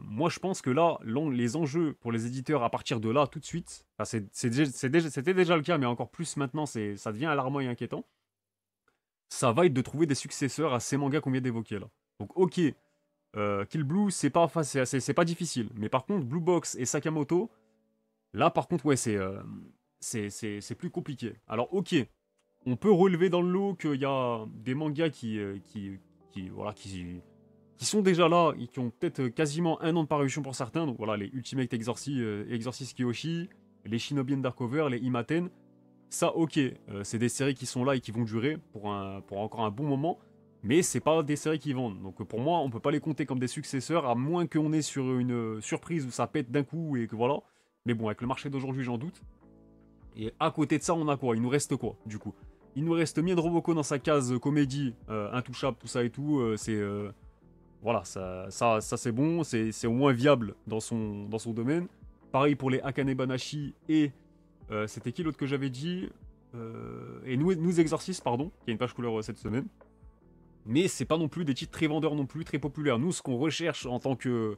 moi, je pense que là, les enjeux pour les éditeurs à partir de là, tout de suite, c'était déjà le cas, mais encore plus maintenant, ça devient alarmant et inquiétant. Ça va être de trouver des successeurs à ces mangas qu'on vient d'évoquer là. Donc, ok, Kill Blue, c'est pas difficile. Mais par contre, Blue Box et Sakamoto, là, par contre, ouais, c'est plus compliqué. Alors, ok, on peut relever dans le lot qu'il y a des mangas voilà, qui sont déjà là et qui ont peut-être quasiment un an de parution pour certains. Donc voilà, les Ultimate Exorcist Kyoshi, les Shinobi Undercover, les Imaten. Ça, ok, c'est des séries qui sont là et qui vont durer pour encore un bon moment. Mais c'est pas des séries qui vendent. Donc pour moi, on peut pas les compter comme des successeurs, à moins qu'on est sur une surprise où ça pète d'un coup et que voilà. Mais bon, avec le marché d'aujourd'hui, j'en doute. Et à côté de ça, on a quoi? Il nous reste quoi, du coup? Il nous reste Mien de Roboko dans sa case comédie, intouchable, tout ça et tout. Voilà, ça c'est bon, c'est au moins viable dans son domaine. Pareil pour les Akane Banashi et... c'était qui l'autre que j'avais dit et nous Exorcist, pardon, qui a une page couleur cette semaine. Mais c'est pas non plus des titres très vendeurs non plus, très populaires. Nous, ce qu'on recherche en tant que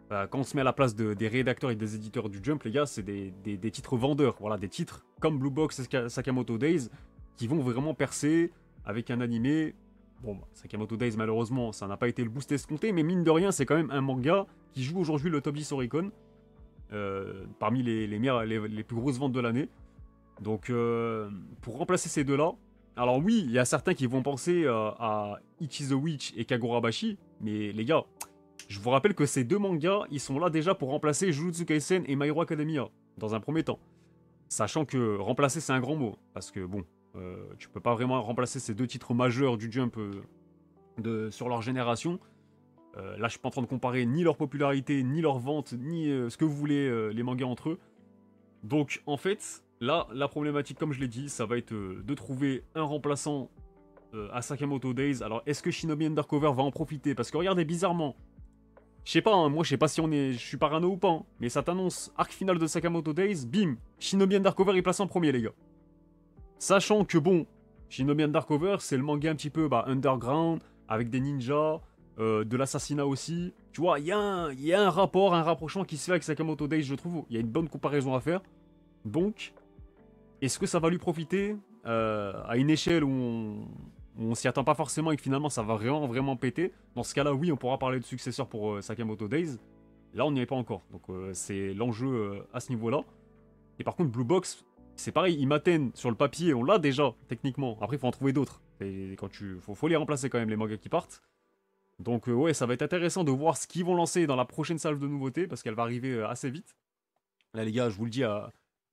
Quand on se met à la place des rédacteurs et des éditeurs du Jump, les gars, c'est des titres vendeurs. Voilà, des titres comme Blue Box et Sakamoto Days qui vont vraiment percer avec un animé. Bon, bah, Sakamoto Days, malheureusement, ça n'a pas été le boost escompté, mais mine de rien, c'est quand même un manga qui joue aujourd'hui le top 10 Oricon, parmi les plus grosses ventes de l'année. Donc, pour remplacer ces deux-là, alors oui, il y a certains qui vont penser à Ichi the Witch et Kagurabashi, mais les gars, je vous rappelle que ces deux mangas, ils sont là déjà pour remplacer Jujutsu Kaisen et My Hero Academia, dans un premier temps. Sachant que remplacer, c'est un grand mot, parce que bon, tu peux pas vraiment remplacer ces deux titres majeurs du Jump sur leur génération. Là, je suis pas en train de comparer ni leur popularité, ni leur vente, ni ce que vous voulez, les mangas entre eux. Donc, en fait, là, la problématique, comme je l'ai dit, ça va être de trouver un remplaçant à Sakamoto Days. Alors, est-ce que Shinobi Undercover va en profiter? Parce que regardez, bizarrement, je sais pas, hein, moi je sais pas si je suis parano ou pas, hein, mais ça t'annonce arc final de Sakamoto Days, bim, Shinobi Undercover est placé en premier, les gars. Sachant que bon, Shinobi Undercover, c'est le manga un petit peu underground, avec des ninjas, de l'assassinat aussi. Tu vois, il y a un rapport, un rapprochement qui se fait avec Sakamoto Days, je trouve. Il y a une bonne comparaison à faire. Donc, est-ce que ça va lui profiter à une échelle où on s'y attend pas forcément et que finalement ça va vraiment, vraiment péter? Dans ce cas-là, oui, on pourra parler de successeur pour Sakamoto Days. Là, on n'y est pas encore. Donc, c'est l'enjeu à ce niveau-là. Et par contre, Blue Box, c'est pareil, Imaten, sur le papier, on l'a déjà, techniquement. Après, il faut en trouver d'autres. Et faut les remplacer quand même, les mangas qui partent. Donc, ouais, ça va être intéressant de voir ce qu'ils vont lancer dans la prochaine salve de nouveautés, parce qu'elle va arriver assez vite. Là, les gars, je vous le dis,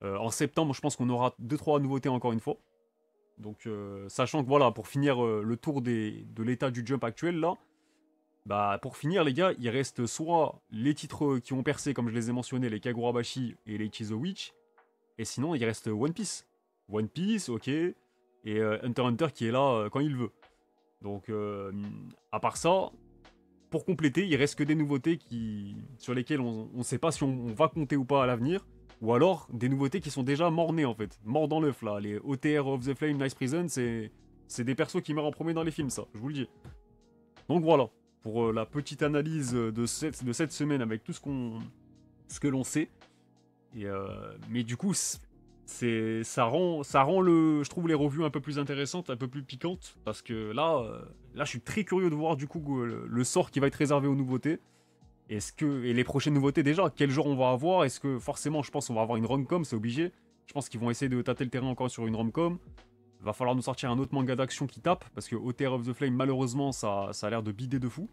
en septembre, je pense qu'on aura 2-3 nouveautés encore une fois. Donc, sachant que voilà, pour finir le tour de l'état du Jump actuel, là, bah, pour finir, les gars, il reste soit les titres qui ont percé, comme je les ai mentionnés, les Kagurabashi et les Ichi the Witch, et sinon, il reste One Piece. One Piece, ok, et Hunter x Hunter qui est là quand il veut. Donc, à part ça, pour compléter, il reste que des nouveautés sur lesquelles on ne sait pas si on va compter ou pas à l'avenir, ou alors des nouveautés qui sont déjà mort-nées en fait, morts dans l'œuf là. Les OTR of the Flame, Nice Prison, c'est des persos qui meurent en premier dans les films, ça, je vous le dis. Donc voilà, pour la petite analyse de cette semaine avec tout ce que l'on sait. Et mais du coup, ça rend je trouve les revues un peu plus intéressantes, un peu plus piquantes, parce que là, je suis très curieux de voir du coup le sort qui va être réservé aux nouveautés. Et les prochaines nouveautés déjà, quel genre on va avoir? Est-ce que forcément, je pense qu'on va avoir une rom-com, c'est obligé. Je pense qu'ils vont essayer de tâter le terrain encore sur une rom-com. Va falloir nous sortir un autre manga d'action qui tape, parce que OTR of the Flame, malheureusement, ça a l'air de bider de fou.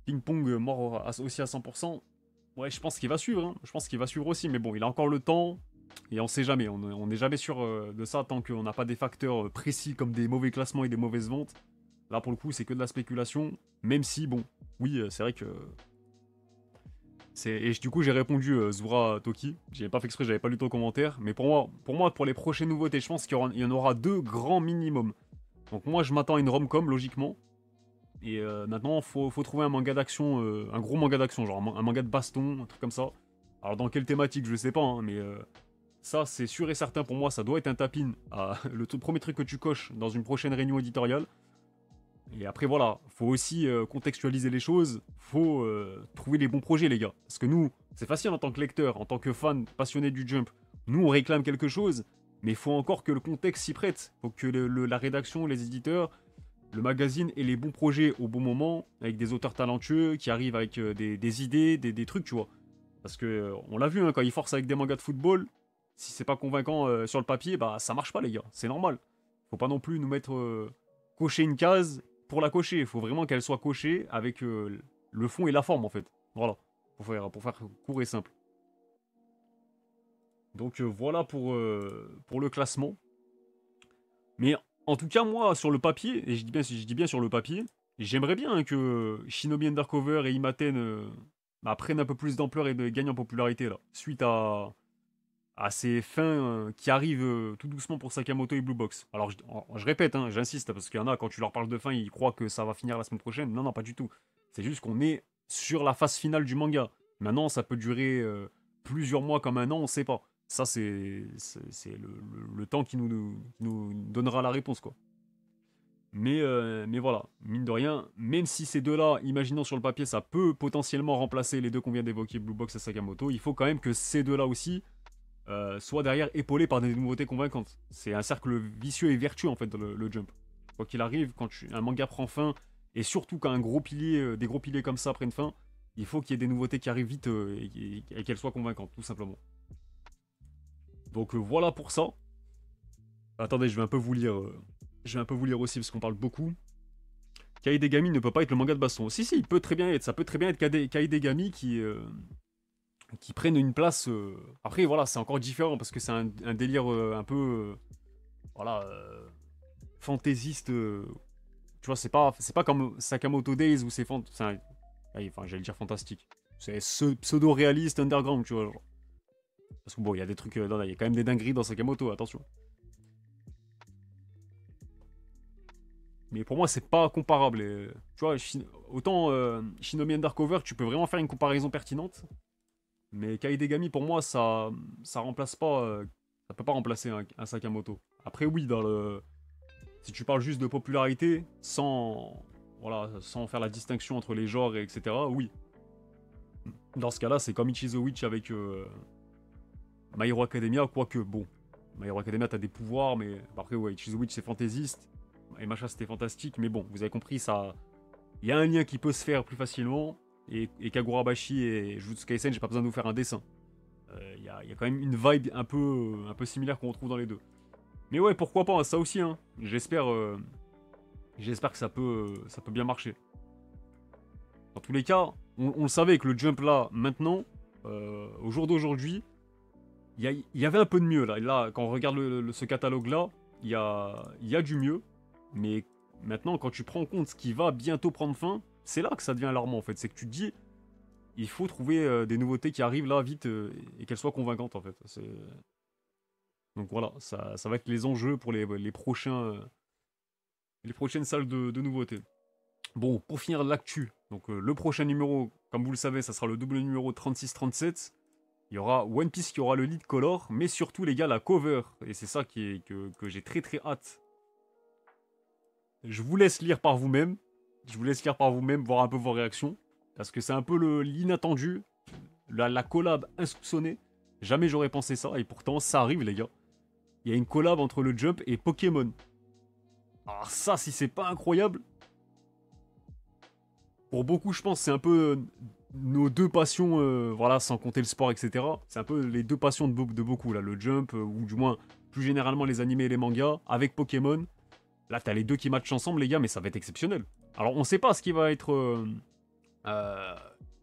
Ping Pong mort aussi à 100%. Ouais, je pense qu'il va suivre. Hein. Je pense qu'il va suivre aussi. Mais bon, il a encore le temps. Et on sait jamais. On n'est jamais sûr de ça tant qu'on n'a pas des facteurs précis comme des mauvais classements et des mauvaises ventes. Là, pour le coup, c'est que de la spéculation. Même si, bon, oui, c'est vrai que. Et du coup, j'ai répondu Zura Toki. J'ai pas fait exprès, j'avais pas lu ton commentaire. Mais pour les prochaines nouveautés, je pense qu'il y en aura deux grands minimum. Donc, moi, je m'attends à une rom-com, logiquement. Et maintenant, faut trouver un manga d'action, un gros manga d'action, genre un manga de baston, un truc comme ça. Alors dans quelle thématique, je sais pas, hein, mais ça c'est sûr et certain pour moi, ça doit être un tapin. Le premier truc que tu coches dans une prochaine réunion éditoriale. Et après voilà, faut aussi contextualiser les choses, faut trouver les bons projets les gars. Parce que nous, c'est facile en tant que lecteur, en tant que fan passionné du Jump. Nous on réclame quelque chose, mais il faut encore que le contexte s'y prête. Faut que la rédaction, les éditeurs, le magazine ait les bons projets au bon moment, avec des auteurs talentueux qui arrivent avec des idées, des trucs, tu vois. Parce que on l'a vu, hein, quand ils forcent avec des mangas de football, si c'est pas convaincant sur le papier, bah ça marche pas les gars, c'est normal. Faut pas non plus nous mettre cocher une case pour la cocher, il faut vraiment qu'elle soit cochée avec le fond et la forme en fait. Voilà, pour faire court et simple. Donc voilà pour le classement. Mais en tout cas, moi, sur le papier, et je dis bien sur le papier, j'aimerais bien hein, que Shinobi Undercover et Imaten prennent un peu plus d'ampleur et gagnent en popularité là, suite à ces fins qui arrivent tout doucement pour Sakamoto et Blue Box. Alors, je répète, hein, j'insiste, parce qu'il y en a, quand tu leur parles de fin, ils croient que ça va finir la semaine prochaine. Non, non, pas du tout. C'est juste qu'on est sur la phase finale du manga. Maintenant, ça peut durer plusieurs mois comme un an, on sait pas. Ça, c'est le temps qui nous donnera la réponse, quoi. Mais voilà, mine de rien, même si ces deux-là, imaginons sur le papier, ça peut potentiellement remplacer les deux qu'on vient d'évoquer, Blue Box et Sakamoto, il faut quand même que ces deux-là aussi soient derrière épaulés par des nouveautés convaincantes. C'est un cercle vicieux et vertueux en fait, le jump. Quoi qu'il arrive, quand un manga prend fin, et surtout quand un gros pilier, des gros piliers comme ça prennent fin, il faut qu'il y ait des nouveautés qui arrivent vite et qu'elles soient convaincantes, tout simplement. Donc voilà pour ça. Attendez, je vais un peu vous lire. Je vais un peu vous lire aussi parce qu'on parle beaucoup. Kaidegami ne peut pas être le manga de baston. Si, si, il peut très bien être. Ça peut très bien être Kaidegami qui prenne une place. Après, voilà, c'est encore différent parce que c'est un délire un peu. Voilà. Fantaisiste. Tu vois, c'est pas comme Sakamoto Days où c'est. Enfin, j'allais dire fantastique. C'est pseudo-réaliste underground, tu vois. Genre. Parce que bon, il y a des trucs. Non, il y a quand même des dingueries dans Sakamoto, attention. Mais pour moi, c'est pas comparable. Et, tu vois, autant Shinobi Undercover, tu peux vraiment faire une comparaison pertinente. Mais Kaidegami, pour moi, ça remplace pas. Ça peut pas remplacer un Sakamoto. Après, oui, si tu parles juste de popularité, voilà, sans faire la distinction entre les genres, etc., oui. Dans ce cas-là, c'est comme Ichizo Witch avec My Hero Academia, quoique, bon. My Hero Academia, t'as des pouvoirs, mais après, ouais, Ichizo Witch, c'est fantaisiste. Et machin, c'était fantastique, mais bon, vous avez compris, ça. Il y a un lien qui peut se faire plus facilement. Et Kagurabashi et Jujutsu Kaisen, j'ai pas besoin de vous faire un dessin. Il y a quand même une vibe un peu similaire qu'on retrouve dans les deux. Mais ouais, pourquoi pas, ça aussi, hein. J'espère que ça peut bien marcher. Dans tous les cas, on le savait que le jump là, maintenant, au jour d'aujourd'hui, il y avait un peu de mieux là. Et là, quand on regarde ce catalogue là, il y a du mieux. Mais maintenant, quand tu prends en compte ce qui va bientôt prendre fin, c'est là que ça devient alarmant en fait. C'est que tu te dis, il faut trouver des nouveautés qui arrivent là vite et qu'elles soient convaincantes en fait. Donc voilà, ça va être les enjeux pour les prochaines salles de nouveautés. Bon, pour finir l'actu, donc le prochain numéro, comme vous le savez, ça sera le double numéro 36-37. Il y aura One Piece qui aura le lead color, mais surtout les gars, la cover. Et c'est ça que j'ai très très hâte. Je vous laisse lire par vous-même. Je vous laisse lire par vous-même, voir un peu vos réactions. Parce que c'est un peu l'inattendu, la collab insoupçonnée. Jamais j'aurais pensé ça, et pourtant ça arrive les gars. Il y a une collab entre le Jump et Pokémon. Alors ça, si c'est pas incroyable, pour beaucoup je pense c'est un peu nos deux passions, voilà, sans compter le sport, etc. C'est un peu les deux passions de beaucoup là, le Jump, ou du moins plus généralement les animés et les mangas, avec Pokémon. Là t'as les deux qui matchent ensemble les gars, mais ça va être exceptionnel. Alors on sait pas ce qui va être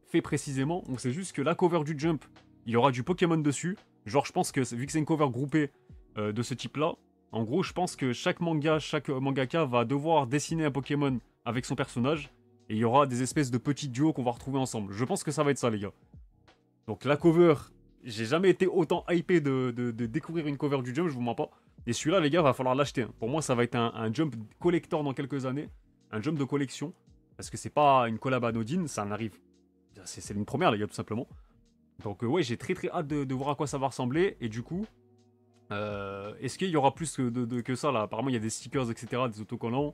fait précisément, on sait juste que la cover du Jump, il y aura du Pokémon dessus. Genre je pense que vu que c'est une cover groupée de ce type là, en gros je pense que chaque mangaka va devoir dessiner un Pokémon avec son personnage. Et il y aura des espèces de petits duos qu'on va retrouver ensemble. Je pense que ça va être ça, les gars. Donc la cover, j'ai jamais été autant hypé de découvrir une cover du Jump, je vous mens pas. Et celui-là, les gars, va falloir l'acheter. Hein. Pour moi, ça va être un Jump collector dans quelques années. Un Jump de collection. Parce que c'est pas une collab anodine, ça en arrive. C'est une première, les gars, tout simplement. Donc ouais, j'ai très très hâte de voir à quoi ça va ressembler. Et du coup, est-ce qu'il y aura plus que ça, là? Apparemment, il y a des stickers, etc., des autocollants.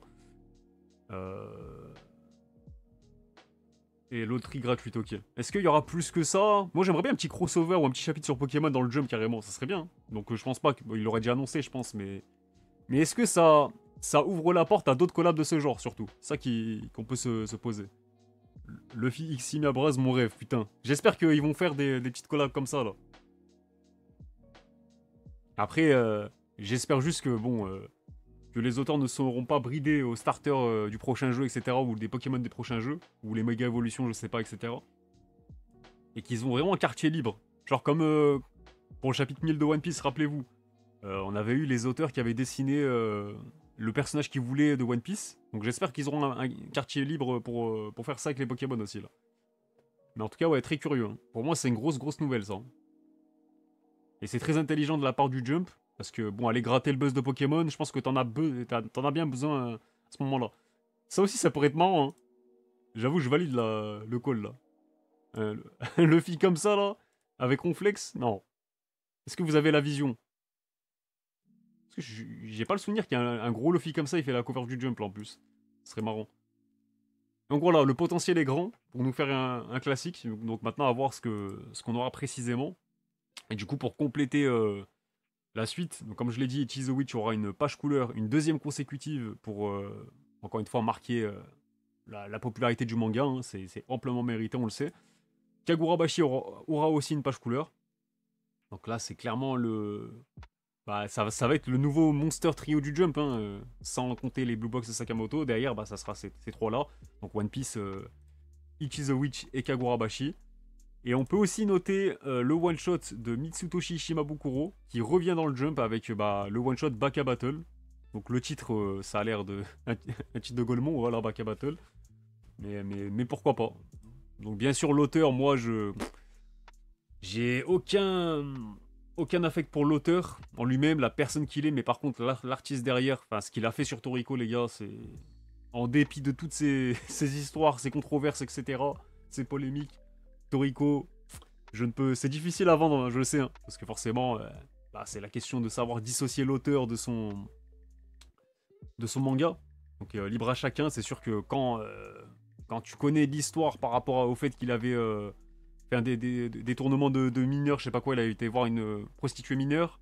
Et loterie gratuite, ok. Est-ce qu'il y aura plus que ça? Moi j'aimerais bien un petit crossover ou un petit chapitre sur Pokémon dans le Jump carrément, ça serait bien. Donc je pense pas qu'il l'aurait déjà annoncé, je pense, mais. Mais est-ce que ça ouvre la porte à d'autres collabs de ce genre, surtout? Ça qu'on peut se poser. Luffy X Abraz, mon rêve, putain. J'espère qu'ils vont faire des petites collabs comme ça, là. Après, j'espère juste que, bon, que les auteurs ne seront pas bridés aux starters du prochain jeu, etc., ou des Pokémon des prochains jeux, ou les méga évolutions, je sais pas, etc. Et qu'ils ont vraiment un quartier libre. Genre comme pour le chapitre 1000 de One Piece, rappelez-vous, on avait eu les auteurs qui avaient dessiné le personnage qu'ils voulaient de One Piece. Donc j'espère qu'ils auront un quartier libre pour faire ça avec les Pokémon aussi, là. Mais en tout cas, ouais, très curieux. Hein. Pour moi, c'est une grosse nouvelle, ça. Et c'est très intelligent de la part du Jump, parce que, bon, aller gratter le buzz de Pokémon, je pense que t'en as bien besoin à ce moment-là. Ça aussi, ça pourrait être marrant, hein. J'avoue, je valide le call, là. Le fille comme ça, là, avec Ronflex, non. Est-ce que vous avez la vision? Est-ce que j'ai pas le souvenir qu'il y ait un gros Luffy comme ça, il fait la cover du Jump là en plus. Ce serait marrant. Donc voilà, le potentiel est grand pour nous faire un classique. Donc maintenant, à voir ce qu'on aura précisément. Et du coup, pour compléter la suite, donc comme je l'ai dit, It is the Witch aura une page couleur, une deuxième consécutive pour, encore une fois, marquer la popularité du manga. Hein. C'est amplement mérité, on le sait. Kagurabashi aura aussi une page couleur. Donc là, c'est clairement le... Bah, ça va être le nouveau Monster Trio du Jump, hein, sans compter les Blue Box de Sakamoto. Derrière, bah, ça sera ces trois-là. Donc One Piece, Ichi the Witch et Kagurabashi. Et on peut aussi noter le one-shot de Mitsutoshi Shimabukuro, qui revient dans le Jump avec le one-shot Baka Battle. Donc le titre, ça a l'air de... un titre de Golemon, voilà, Baka Battle. Mais pourquoi pas. Donc bien sûr, l'auteur, moi, j'ai aucun affect pour l'auteur en lui-même, la personne qu'il est, mais par contre l'artiste derrière, enfin ce qu'il a fait sur Toriko, les gars, c'est... En dépit de toutes ces histoires, ces controverses, etc., ces polémiques, Toriko, c'est difficile à vendre, hein, je le sais, hein, parce que forcément, c'est la question de savoir dissocier l'auteur de son manga. Donc libre à chacun, c'est sûr que quand tu connais l'histoire par rapport au fait qu'il avait... fait des tournements de mineurs, je sais pas quoi, il a été voir une prostituée mineure,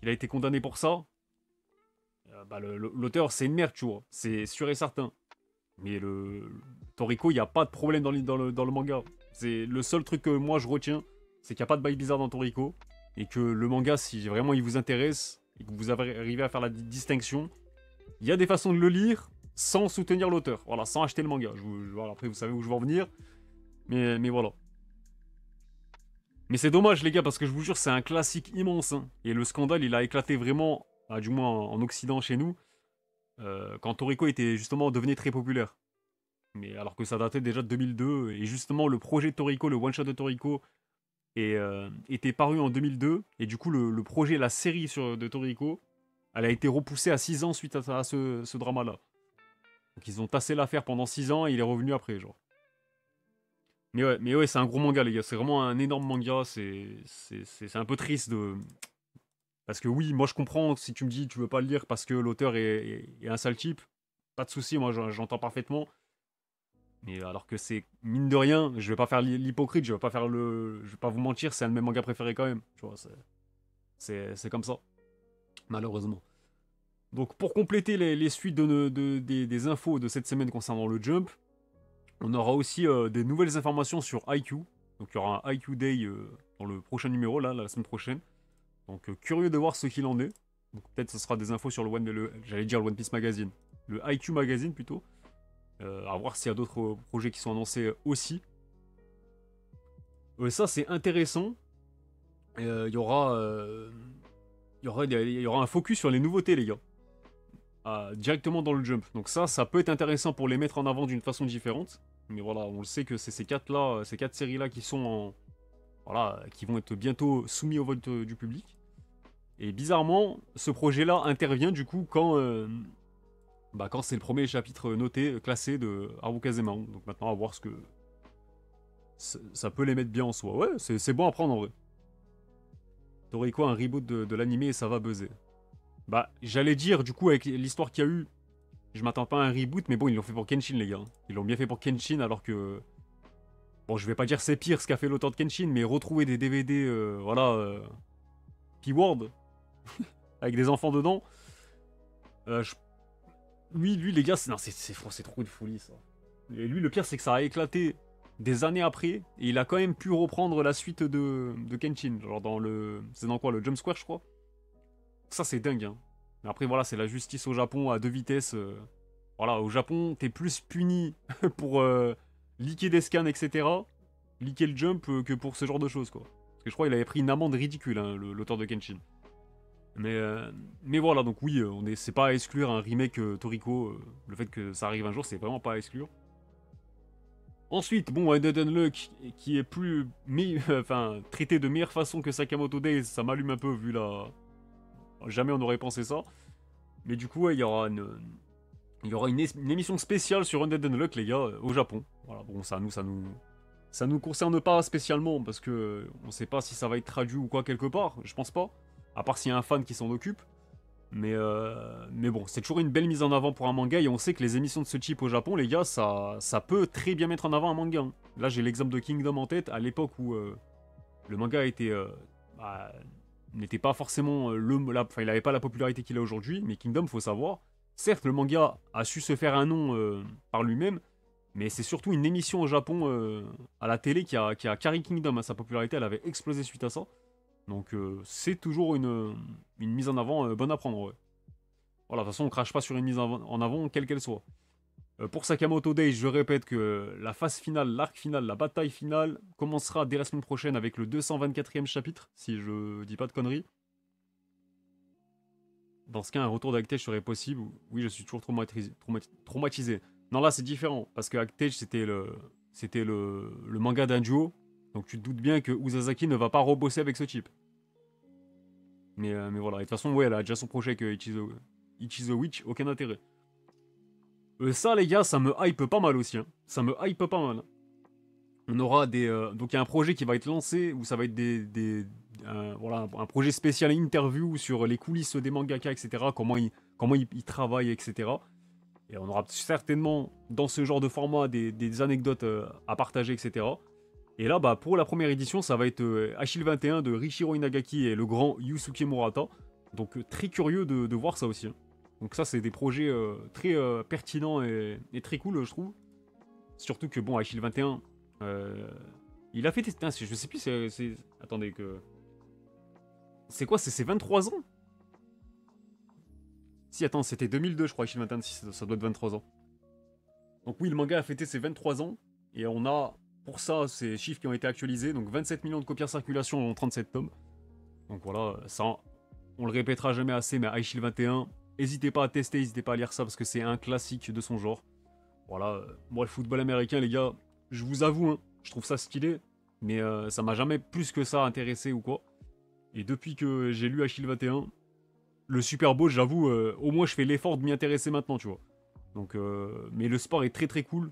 il a été condamné pour ça. L'auteur, c'est une merde, tu vois, c'est sûr et certain. Mais Toriko, il n'y a pas de problème dans le manga. C'est le seul truc que moi je retiens, c'est qu'il n'y a pas de bail bizarre dans Toriko, et que le manga, si vraiment il vous intéresse, et que vous arrivez à faire la distinction, il y a des façons de le lire sans soutenir l'auteur, voilà, sans acheter le manga. Voilà, après, vous savez où je veux en venir, mais voilà. Mais c'est dommage les gars, parce que je vous jure, c'est un classique immense. Hein. Et le scandale, il a éclaté vraiment, du moins en Occident chez nous, quand Toriko était justement devenu très populaire. Mais alors que ça datait déjà de 2002, et justement le projet de Toriko, le one-shot de Toriko, était paru en 2002, et du coup le projet, la série de Toriko, elle a été repoussée à 6 ans suite à ce drama-là. Donc ils ont tassé l'affaire pendant 6 ans, et il est revenu après, genre. Mais ouais, c'est un gros manga, les gars. C'est vraiment un énorme manga. C'est un peu triste de... Parce que oui, moi je comprends si tu me dis tu veux pas le lire parce que l'auteur est un sale type. Pas de souci, moi j'entends parfaitement. Mais alors que c'est mine de rien, je vais pas faire l'hypocrite, je vais pas vous mentir, c'est un de mes mangas préférés quand même. Tu vois, c'est comme ça. Malheureusement. Donc pour compléter les suites des infos de cette semaine concernant le Jump, on aura aussi des nouvelles informations sur IQ. Donc il y aura un IQ Day dans le prochain numéro, là, la semaine prochaine. Donc curieux de voir ce qu'il en est. Donc peut-être ce sera des infos sur j'allais dire le One Piece Magazine. Le IQ Magazine plutôt. À voir s'il y a d'autres projets qui sont annoncés aussi. Ça c'est intéressant. Il y aura un focus sur les nouveautés les gars. Directement dans le Jump. Donc ça peut être intéressant pour les mettre en avant d'une façon différente. Mais voilà, on le sait que c'est ces quatre séries-là qui sont qui vont être bientôt soumis au vote du public. Et bizarrement, ce projet-là intervient du coup quand c'est le premier chapitre noté, classé de Harukazema. Donc maintenant, à voir ce que ça peut les mettre bien en soi. Ouais, c'est bon à prendre en vrai. Toriko, un reboot de l'animé et ça va buzzer. J'allais dire, du coup, avec l'histoire qu'il y a eu, je m'attends pas à un reboot, mais bon, ils l'ont fait pour Kenshin, les gars. Ils l'ont bien fait pour Kenshin, alors que... Bon, je vais pas dire c'est pire ce qu'a fait l'auteur de Kenshin, mais retrouver des DVD, P-Word, avec des enfants dedans, lui, les gars, c'est trop de folie, ça. Et lui, le pire, c'est que ça a éclaté des années après, et il a quand même pu reprendre la suite de Kenshin, genre c'est dans quoi, le Jump Square, je crois. Ça, c'est dingue, hein. Mais après, voilà, c'est la justice au Japon à deux vitesses. Voilà, au Japon, t'es plus puni pour leaker des scans, etc. Leaker le jump que pour ce genre de choses, quoi. Parce que je crois qu'il avait pris une amende ridicule, hein, l'auteur de Kenshin. Mais voilà, donc oui, c'est pas à exclure un remake Toriko. Le fait que ça arrive un jour, c'est vraiment pas à exclure. Ensuite, bon, Dead Luck, qui est plus traité de meilleure façon que Sakamoto Days, ça m'allume un peu vu la... Jamais on aurait pensé ça. Mais du coup, ouais, il y aura une émission spéciale sur Undead Unluck, les gars, au Japon. Voilà, bon, ça nous concerne pas spécialement, parce que on sait pas si ça va être traduit ou quoi quelque part, je pense pas. À part s'il y a un fan qui s'en occupe. Mais bon, c'est toujours une belle mise en avant pour un manga, et on sait que les émissions de ce type au Japon, les gars, ça peut très bien mettre en avant un manga, hein. Là, j'ai l'exemple de Kingdom en tête, à l'époque où le manga était, bah, n'était pas forcément enfin, il n'avait pas la popularité qu'il a aujourd'hui, mais Kingdom, faut savoir, certes, le manga a su se faire un nom par lui-même, mais c'est surtout une émission au Japon à la télé qui a carry Kingdom, hein. Sa popularité, elle avait explosé suite à ça. Donc c'est toujours une mise en avant bonne à prendre, ouais. Voilà, de toute façon, on crache pas sur une mise en avant, quelle qu'elle soit. Pour Sakamoto Days, je répète que la phase finale, l'arc final, la bataille finale commencera dès la semaine prochaine avec le 224e chapitre, si je dis pas de conneries. Dans ce cas, un retour d'Actage serait possible. Oui, je suis toujours traumatisé. Non, là, c'est différent, parce que Actage, c'était le manga d'un duo, donc tu te doutes bien que Uzazaki ne va pas rebosser avec ce type. Mais voilà, et de toute façon, ouais, elle a déjà son projet avec Ichizo Witch, aucun intérêt. Ça, les gars, ça me hype pas mal aussi, hein. Ça me hype pas mal, hein. On aura des... donc il y a un projet qui va être lancé, où ça va être voilà, un projet spécial interview sur les coulisses des mangaka, etc. Comment ils travaillent, etc. Et on aura certainement, dans ce genre de format, des anecdotes à partager, etc. Et là, bah, pour la première édition, ça va être Achille 21 de Richiro Inagaki et le grand Yusuke Murata. Donc très curieux de voir ça aussi, hein. Donc ça, c'est des projets très pertinents et très cool, je trouve. Surtout que, bon, Achille 21, il a fait... Putain, je sais plus, attendez, que... C'est quoi, c'est ses 23 ans? Si, attends, c'était 2002, je crois, Achille 21, si, ça doit être 23 ans. Donc oui, le manga a fêté ses 23 ans, et on a, pour ça, ces chiffres qui ont été actualisés, donc 27 millions de copies en circulation en 37 tomes. Donc voilà, ça, on le répétera jamais assez, mais Aishil 21, n'hésitez pas à tester, n'hésitez pas à lire ça, parce que c'est un classique de son genre. Voilà, moi le football américain, les gars, je vous avoue, hein, je trouve ça stylé, mais ça m'a jamais plus que ça intéressé ou quoi. Et depuis que j'ai lu Achille 21, le Super Bowl, j'avoue, au moins je fais l'effort de m'y intéresser maintenant, tu vois. Donc, mais le sport est très très cool.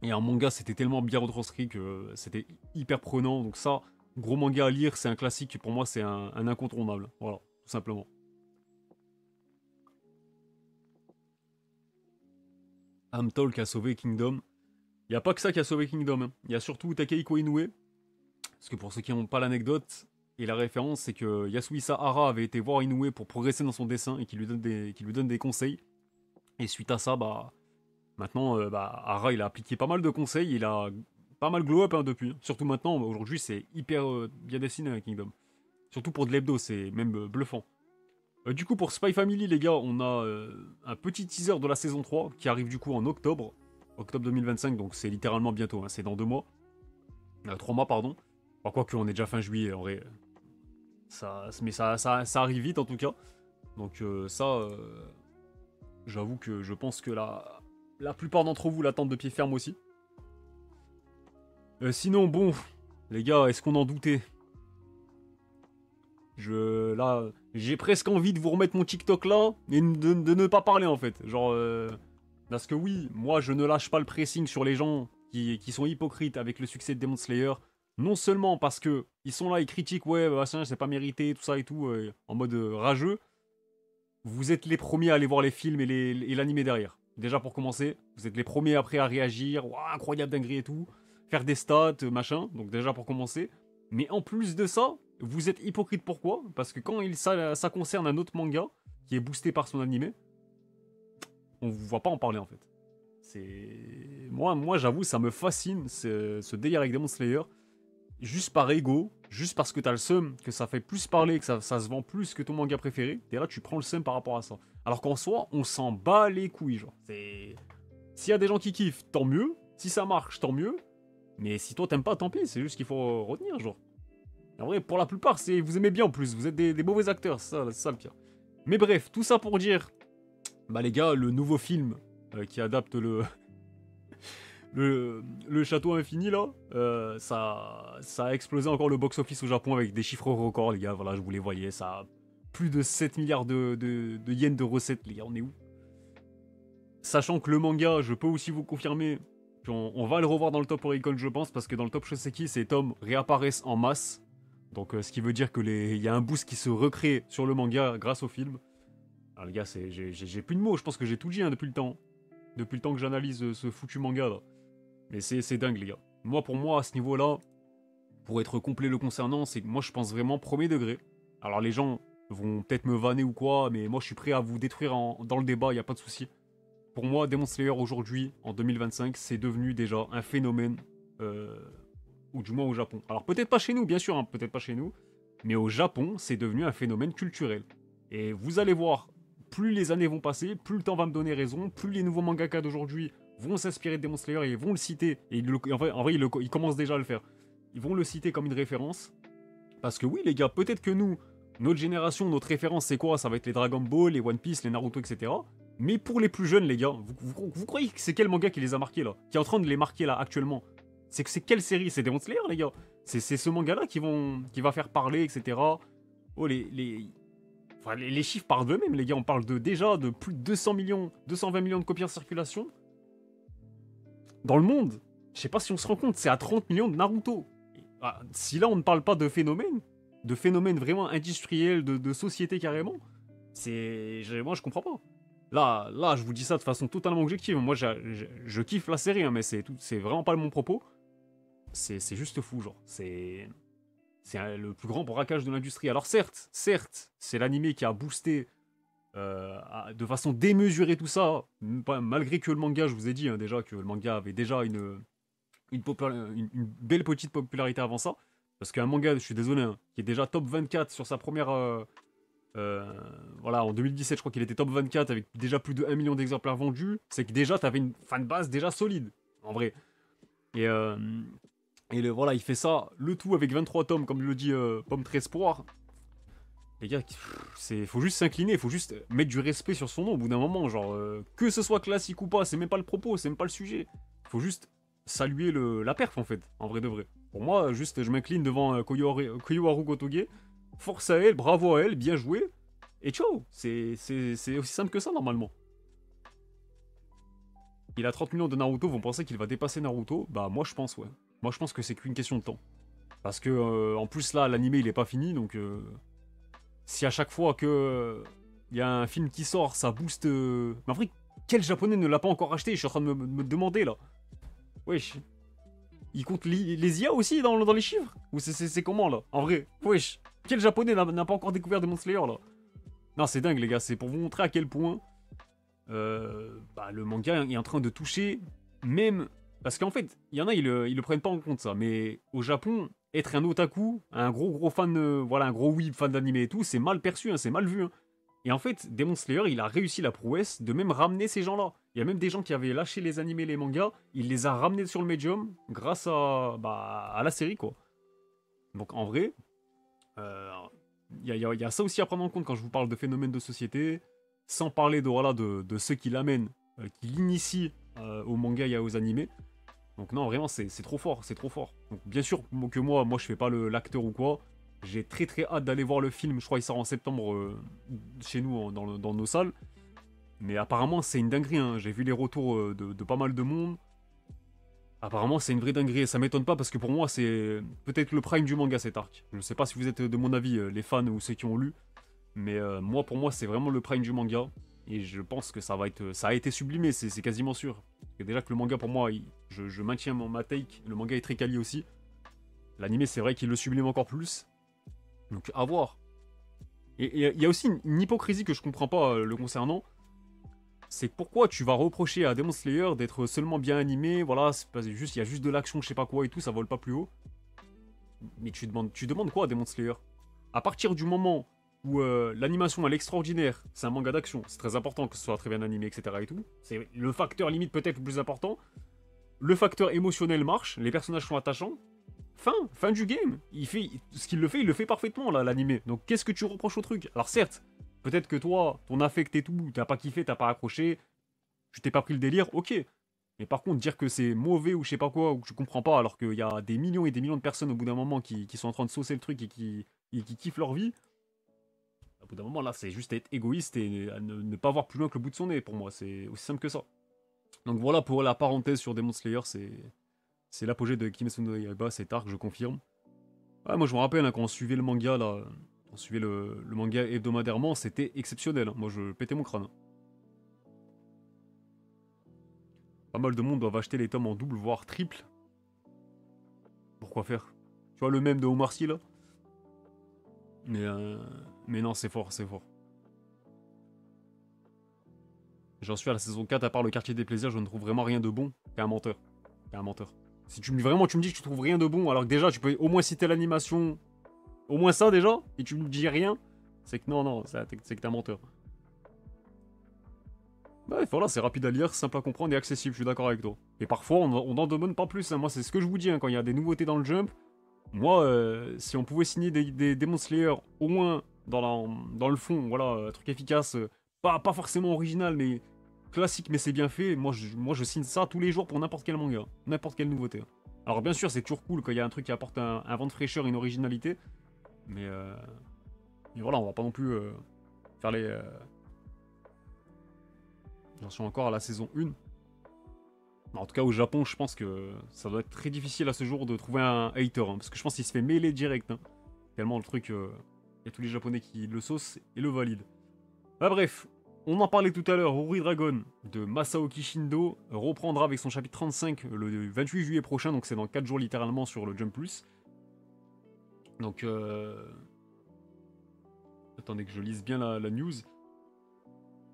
Et un manga, c'était tellement bien retranscrit que c'était hyper prenant. Donc ça, gros manga à lire, c'est un classique. Pour moi, c'est un incontournable. Voilà, tout simplement. Amtol qui a sauvé Kingdom. Il n'y a pas que ça qui a sauvé Kingdom, hein. Il y a surtout Takehiko Inoue. Parce que pour ceux qui n'ont pas l'anecdote et la référence, c'est que Yasuhisa Hara avait été voir Inoue pour progresser dans son dessin et qu'il lui donne des conseils. Et suite à ça, bah, maintenant, bah, Hara, il a appliqué pas mal de conseils. Il a pas mal glow up, hein, depuis. Surtout maintenant, aujourd'hui, c'est hyper bien dessiné, hein, Kingdom. Surtout pour de l'hebdo, c'est même bluffant. Du coup, pour Spy Family, les gars, on a un petit teaser de la saison 3 qui arrive du coup en octobre. Octobre 2025, donc c'est littéralement bientôt, hein, c'est dans 2 mois. 3 mois, pardon. Enfin, quoique, on est déjà fin juillet, en vrai. Mais ça arrive vite, en tout cas. Donc ça, j'avoue que je pense que la plupart d'entre vous l'attendent de pied ferme aussi. Sinon, bon, les gars, est-ce qu'on en doutait? Là, j'ai presque envie de vous remettre mon TikTok là et de ne pas parler en fait. Genre, parce que oui, moi je ne lâche pas le pressing sur les gens qui sont hypocrites avec le succès de Demon Slayer. Non seulement parce que ils sont là, ils critiquent, ouais, bah, c'est pas mérité, tout ça et tout, en mode rageux. Vous êtes les premiers à aller voir les films et l'animé derrière. Déjà pour commencer, vous êtes les premiers après à réagir, ouah, incroyable dinguerie et tout, faire des stats, machin, donc déjà pour commencer. Mais en plus de ça, vous êtes hypocrite pourquoi? Parce que quand ça concerne un autre manga qui est boosté par son animé, on vous voit pas en parler en fait. Moi j'avoue, ça me fascine ce délire avec Demon Slayer. Juste par ego, juste parce que t'as le seum, que ça fait plus parler, que ça se vend plus que ton manga préféré, et là tu prends le seum par rapport à ça. Alors qu'en soi, on s'en bat les couilles, genre. S'il y a des gens qui kiffent, tant mieux. Si ça marche, tant mieux. Mais si toi t'aimes pas, tant pis, c'est juste qu'il faut retenir, genre. En vrai, pour la plupart, vous aimez bien en plus, vous êtes des mauvais acteurs, c'est ça le pire. Mais bref, tout ça pour dire, bah les gars, le nouveau film qui adapte le château infini là, ça a explosé encore le box-office au Japon avec des chiffres records, les gars. Voilà, je vous les voyais, ça a plus de 7 milliards de yens de recettes, les gars, on est où? Sachant que le manga, je peux aussi vous confirmer qu'on va le revoir dans le top Oricon, je pense, parce que dans le top Shoseki, ces tomes réapparaissent en masse. Donc, ce qui veut dire que il y a un boost qui se recrée sur le manga grâce au film. Ah, les gars, j'ai plus de mots, je pense que j'ai tout dit hein, depuis le temps. Depuis le temps que j'analyse ce foutu manga là. Mais c'est dingue, les gars. Moi, pour moi, à ce niveau-là, pour être complet le concernant, c'est que moi, je pense vraiment premier degré. Alors, les gens vont peut-être me vanner ou quoi, mais moi, je suis prêt à vous détruire dans le débat, il n'y a pas de souci. Pour moi, Demon Slayer, aujourd'hui, en 2025, c'est devenu déjà un phénomène, ou du moins au Japon. Alors, peut-être pas chez nous, bien sûr, hein, peut-être pas chez nous, mais au Japon, c'est devenu un phénomène culturel. Et vous allez voir, plus les années vont passer, plus le temps va me donner raison, plus les nouveaux mangaka d'aujourd'hui vont s'inspirer de Demon Slayer et vont le citer. Et en vrai ils commencent déjà à le faire. Ils vont le citer comme une référence. Parce que oui, les gars, peut-être que nous, notre génération, notre référence, c'est quoi? Ça va être les Dragon Ball, les One Piece, les Naruto, etc. Mais pour les plus jeunes, les gars, vous croyez que c'est quel manga qui les a marqués là? Qui est en train de les marquer là actuellement? C'est quelle série? C'est Demon Slayer, les gars? C'est ce manga-là qui va faire parler, etc. Oh, enfin, les chiffres parlent d'eux-mêmes, les gars. On parle déjà de plus de 200 millions, 220 millions de copies en circulation. Dans le monde, je sais pas si on se rend compte, c'est à 30 millions de Naruto. Ah, si là on ne parle pas de phénomène vraiment industriel, de société carrément, moi je comprends pas. Là, je vous dis ça de façon totalement objective. Moi, je kiffe la série, hein, mais c'est vraiment pas mon propos. C'est juste fou, genre. C'est le plus grand braquage de l'industrie. Alors certes, c'est l'animé qui a boosté de façon démesurée tout ça, malgré que le manga, je vous ai dit hein, déjà que le manga avait déjà une belle petite popularité avant ça. Parce qu'un manga, je suis désolé, hein, qui est déjà top 24 sur sa première... voilà, en 2017, je crois qu'il était top 24 avec déjà plus de 1 million d'exemplaires vendus. C'est que déjà, t'avais une fanbase déjà solide, en vrai. Et, voilà, il fait ça, le tout avec 23 tomes, comme le dit Pomme Espoir. Les gars, faut juste s'incliner, faut juste mettre du respect sur son nom au bout d'un moment. Genre, que ce soit classique ou pas, c'est même pas le propos, c'est même pas le sujet. Faut juste saluer la perf en fait, en vrai de vrai. Pour moi, juste, je m'incline devant Koyoharu Gotoge. Force à elle, bravo à elle, bien joué. Et ciao, c'est aussi simple que ça normalement. Il a 30 millions de Naruto, vous pensez qu'il va dépasser Naruto? Bah moi je pense, ouais. Moi je pense que c'est qu'une question de temps. Parce que en plus là, l'animé il est pas fini, donc si à chaque fois que il y a un film qui sort, ça booste... Mais en vrai, quel japonais ne l'a pas encore acheté? Je suis en train de me demander là. Wesh. Il compte les IA aussi dans les chiffres? Ou c'est comment là? En vrai, wesh. Quel japonais n'a pas encore découvert Demon Slayer là? Non, c'est dingue les gars, c'est pour vous montrer à quel point le manga est en train de toucher même... Parce qu'en fait, il y en a, ils le prennent pas en compte ça, mais au Japon, être un otaku, un gros fan, voilà, un gros weeb fan d'anime et tout, c'est mal perçu, hein, c'est mal vu. Hein. Et en fait, Demon Slayer, il a réussi la prouesse de même ramener ces gens-là. Il y a même des gens qui avaient lâché les animés, les mangas, il les a ramenés sur le médium grâce à la série, quoi. Donc en vrai, il y a ça aussi à prendre en compte quand je vous parle de phénomènes de société, sans parler de ceux qui l'amènent, qui l'initient aux mangas et aux animés. Donc non, vraiment, c'est trop fort, c'est trop fort. Donc bien sûr que moi je fais pas l'acteur ou quoi. J'ai très hâte d'aller voir le film. Je crois qu'il sort en septembre chez nous, dans nos salles. Mais apparemment, c'est une dinguerie. Hein. J'ai vu les retours de pas mal de monde. Apparemment, c'est une vraie dinguerie. Et ça m'étonne pas parce que pour moi, c'est peut-être le prime du manga cet arc. Je sais pas si vous êtes de mon avis, les fans ou ceux qui ont lu. Mais pour moi, c'est vraiment le prime du manga. Et je pense que ça a été sublimé, c'est quasiment sûr. Parce que déjà que le manga, pour moi, je maintiens ma take. Le manga est très quali aussi. L'anime, c'est vrai qu'il le sublime encore plus. Donc, à voir. Et il y a aussi une hypocrisie que je comprends pas le concernant. C'est pourquoi tu vas reprocher à Demon Slayer d'être seulement bien animé. Voilà, il y a juste de l'action, je sais pas quoi et tout, ça vole pas plus haut. Mais tu demandes quoi à Demon Slayer? À partir du moment où l'animation elle est extraordinaire, c'est un manga d'action, c'est très important que ce soit très bien animé, etc. et tout. C'est le facteur limite peut-être le plus important. Le facteur émotionnel marche, les personnages sont attachants. Fin du game. Il le fait parfaitement là, l'animé. Donc qu'est-ce que tu reproches au truc? Alors certes, peut-être que toi, ton affect et tout, t'as pas kiffé, t'as pas accroché, tu t'es pas pris le délire, ok. Mais par contre, dire que c'est mauvais ou je sais pas quoi, ou que tu comprends pas, alors qu'il y a des millions et des millions de personnes au bout d'un moment qui sont en train de saucer le truc et qui kiffent leur vie, au bout d'un moment là, c'est juste être égoïste et ne pas voir plus loin que le bout de son nez pour moi, c'est aussi simple que ça. Donc voilà pour la parenthèse sur Demon Slayer, c'est l'apogée de Kimetsu no Yaiba, cet arc, je confirme. Ouais, moi je me rappelle hein, quand on suivait le manga là, On suivait le manga hebdomadairement, c'était exceptionnel. Hein. Moi, je pétais mon crâne. Pas mal de monde doivent acheter les tomes en double, voire triple. Pourquoi faire? Tu vois le même de Omar Sy, là? Mais non, c'est fort, c'est fort. J'en suis à la saison 4, à part le quartier des plaisirs, je ne trouve vraiment rien de bon. T'es un menteur. T'es un menteur. Si tu me dis vraiment, tu me dis que tu trouves rien de bon, alors que déjà, tu peux au moins citer l'animation, au moins ça déjà, et tu me dis rien, c'est que non, c'est que t'es un menteur. Bah voilà, c'est rapide à lire, simple à comprendre et accessible, je suis d'accord avec toi. Et parfois, on n'en demande pas plus, hein. Moi, c'est ce que je vous dis, hein, quand il y a des nouveautés dans le Jump, moi, si on pouvait signer des Demon Slayer, au moins dans le fond, voilà, un truc efficace, pas forcément original, mais classique, mais c'est bien fait, moi je signe ça tous les jours pour n'importe quel manga, n'importe quelle nouveauté. Alors bien sûr, c'est toujours cool quand il y a un truc qui apporte un vent de fraîcheur, une originalité, mais voilà, on va pas non plus faire les... J'en suis encore à la saison 1. En tout cas, au Japon, je pense que ça doit être très difficile à ce jour de trouver un hater, hein, parce que je pense qu'il se fait mêler direct. Hein. Tellement le truc, il y a tous les Japonais qui le saucent et le valident. Bah bref, on en parlait tout à l'heure, Uri Dragon de Masaoki Shindo reprendra avec son chapitre 35 le 28 juillet prochain, donc c'est dans 4 jours littéralement sur le Jump Plus. Donc, attendez que je lise bien la news.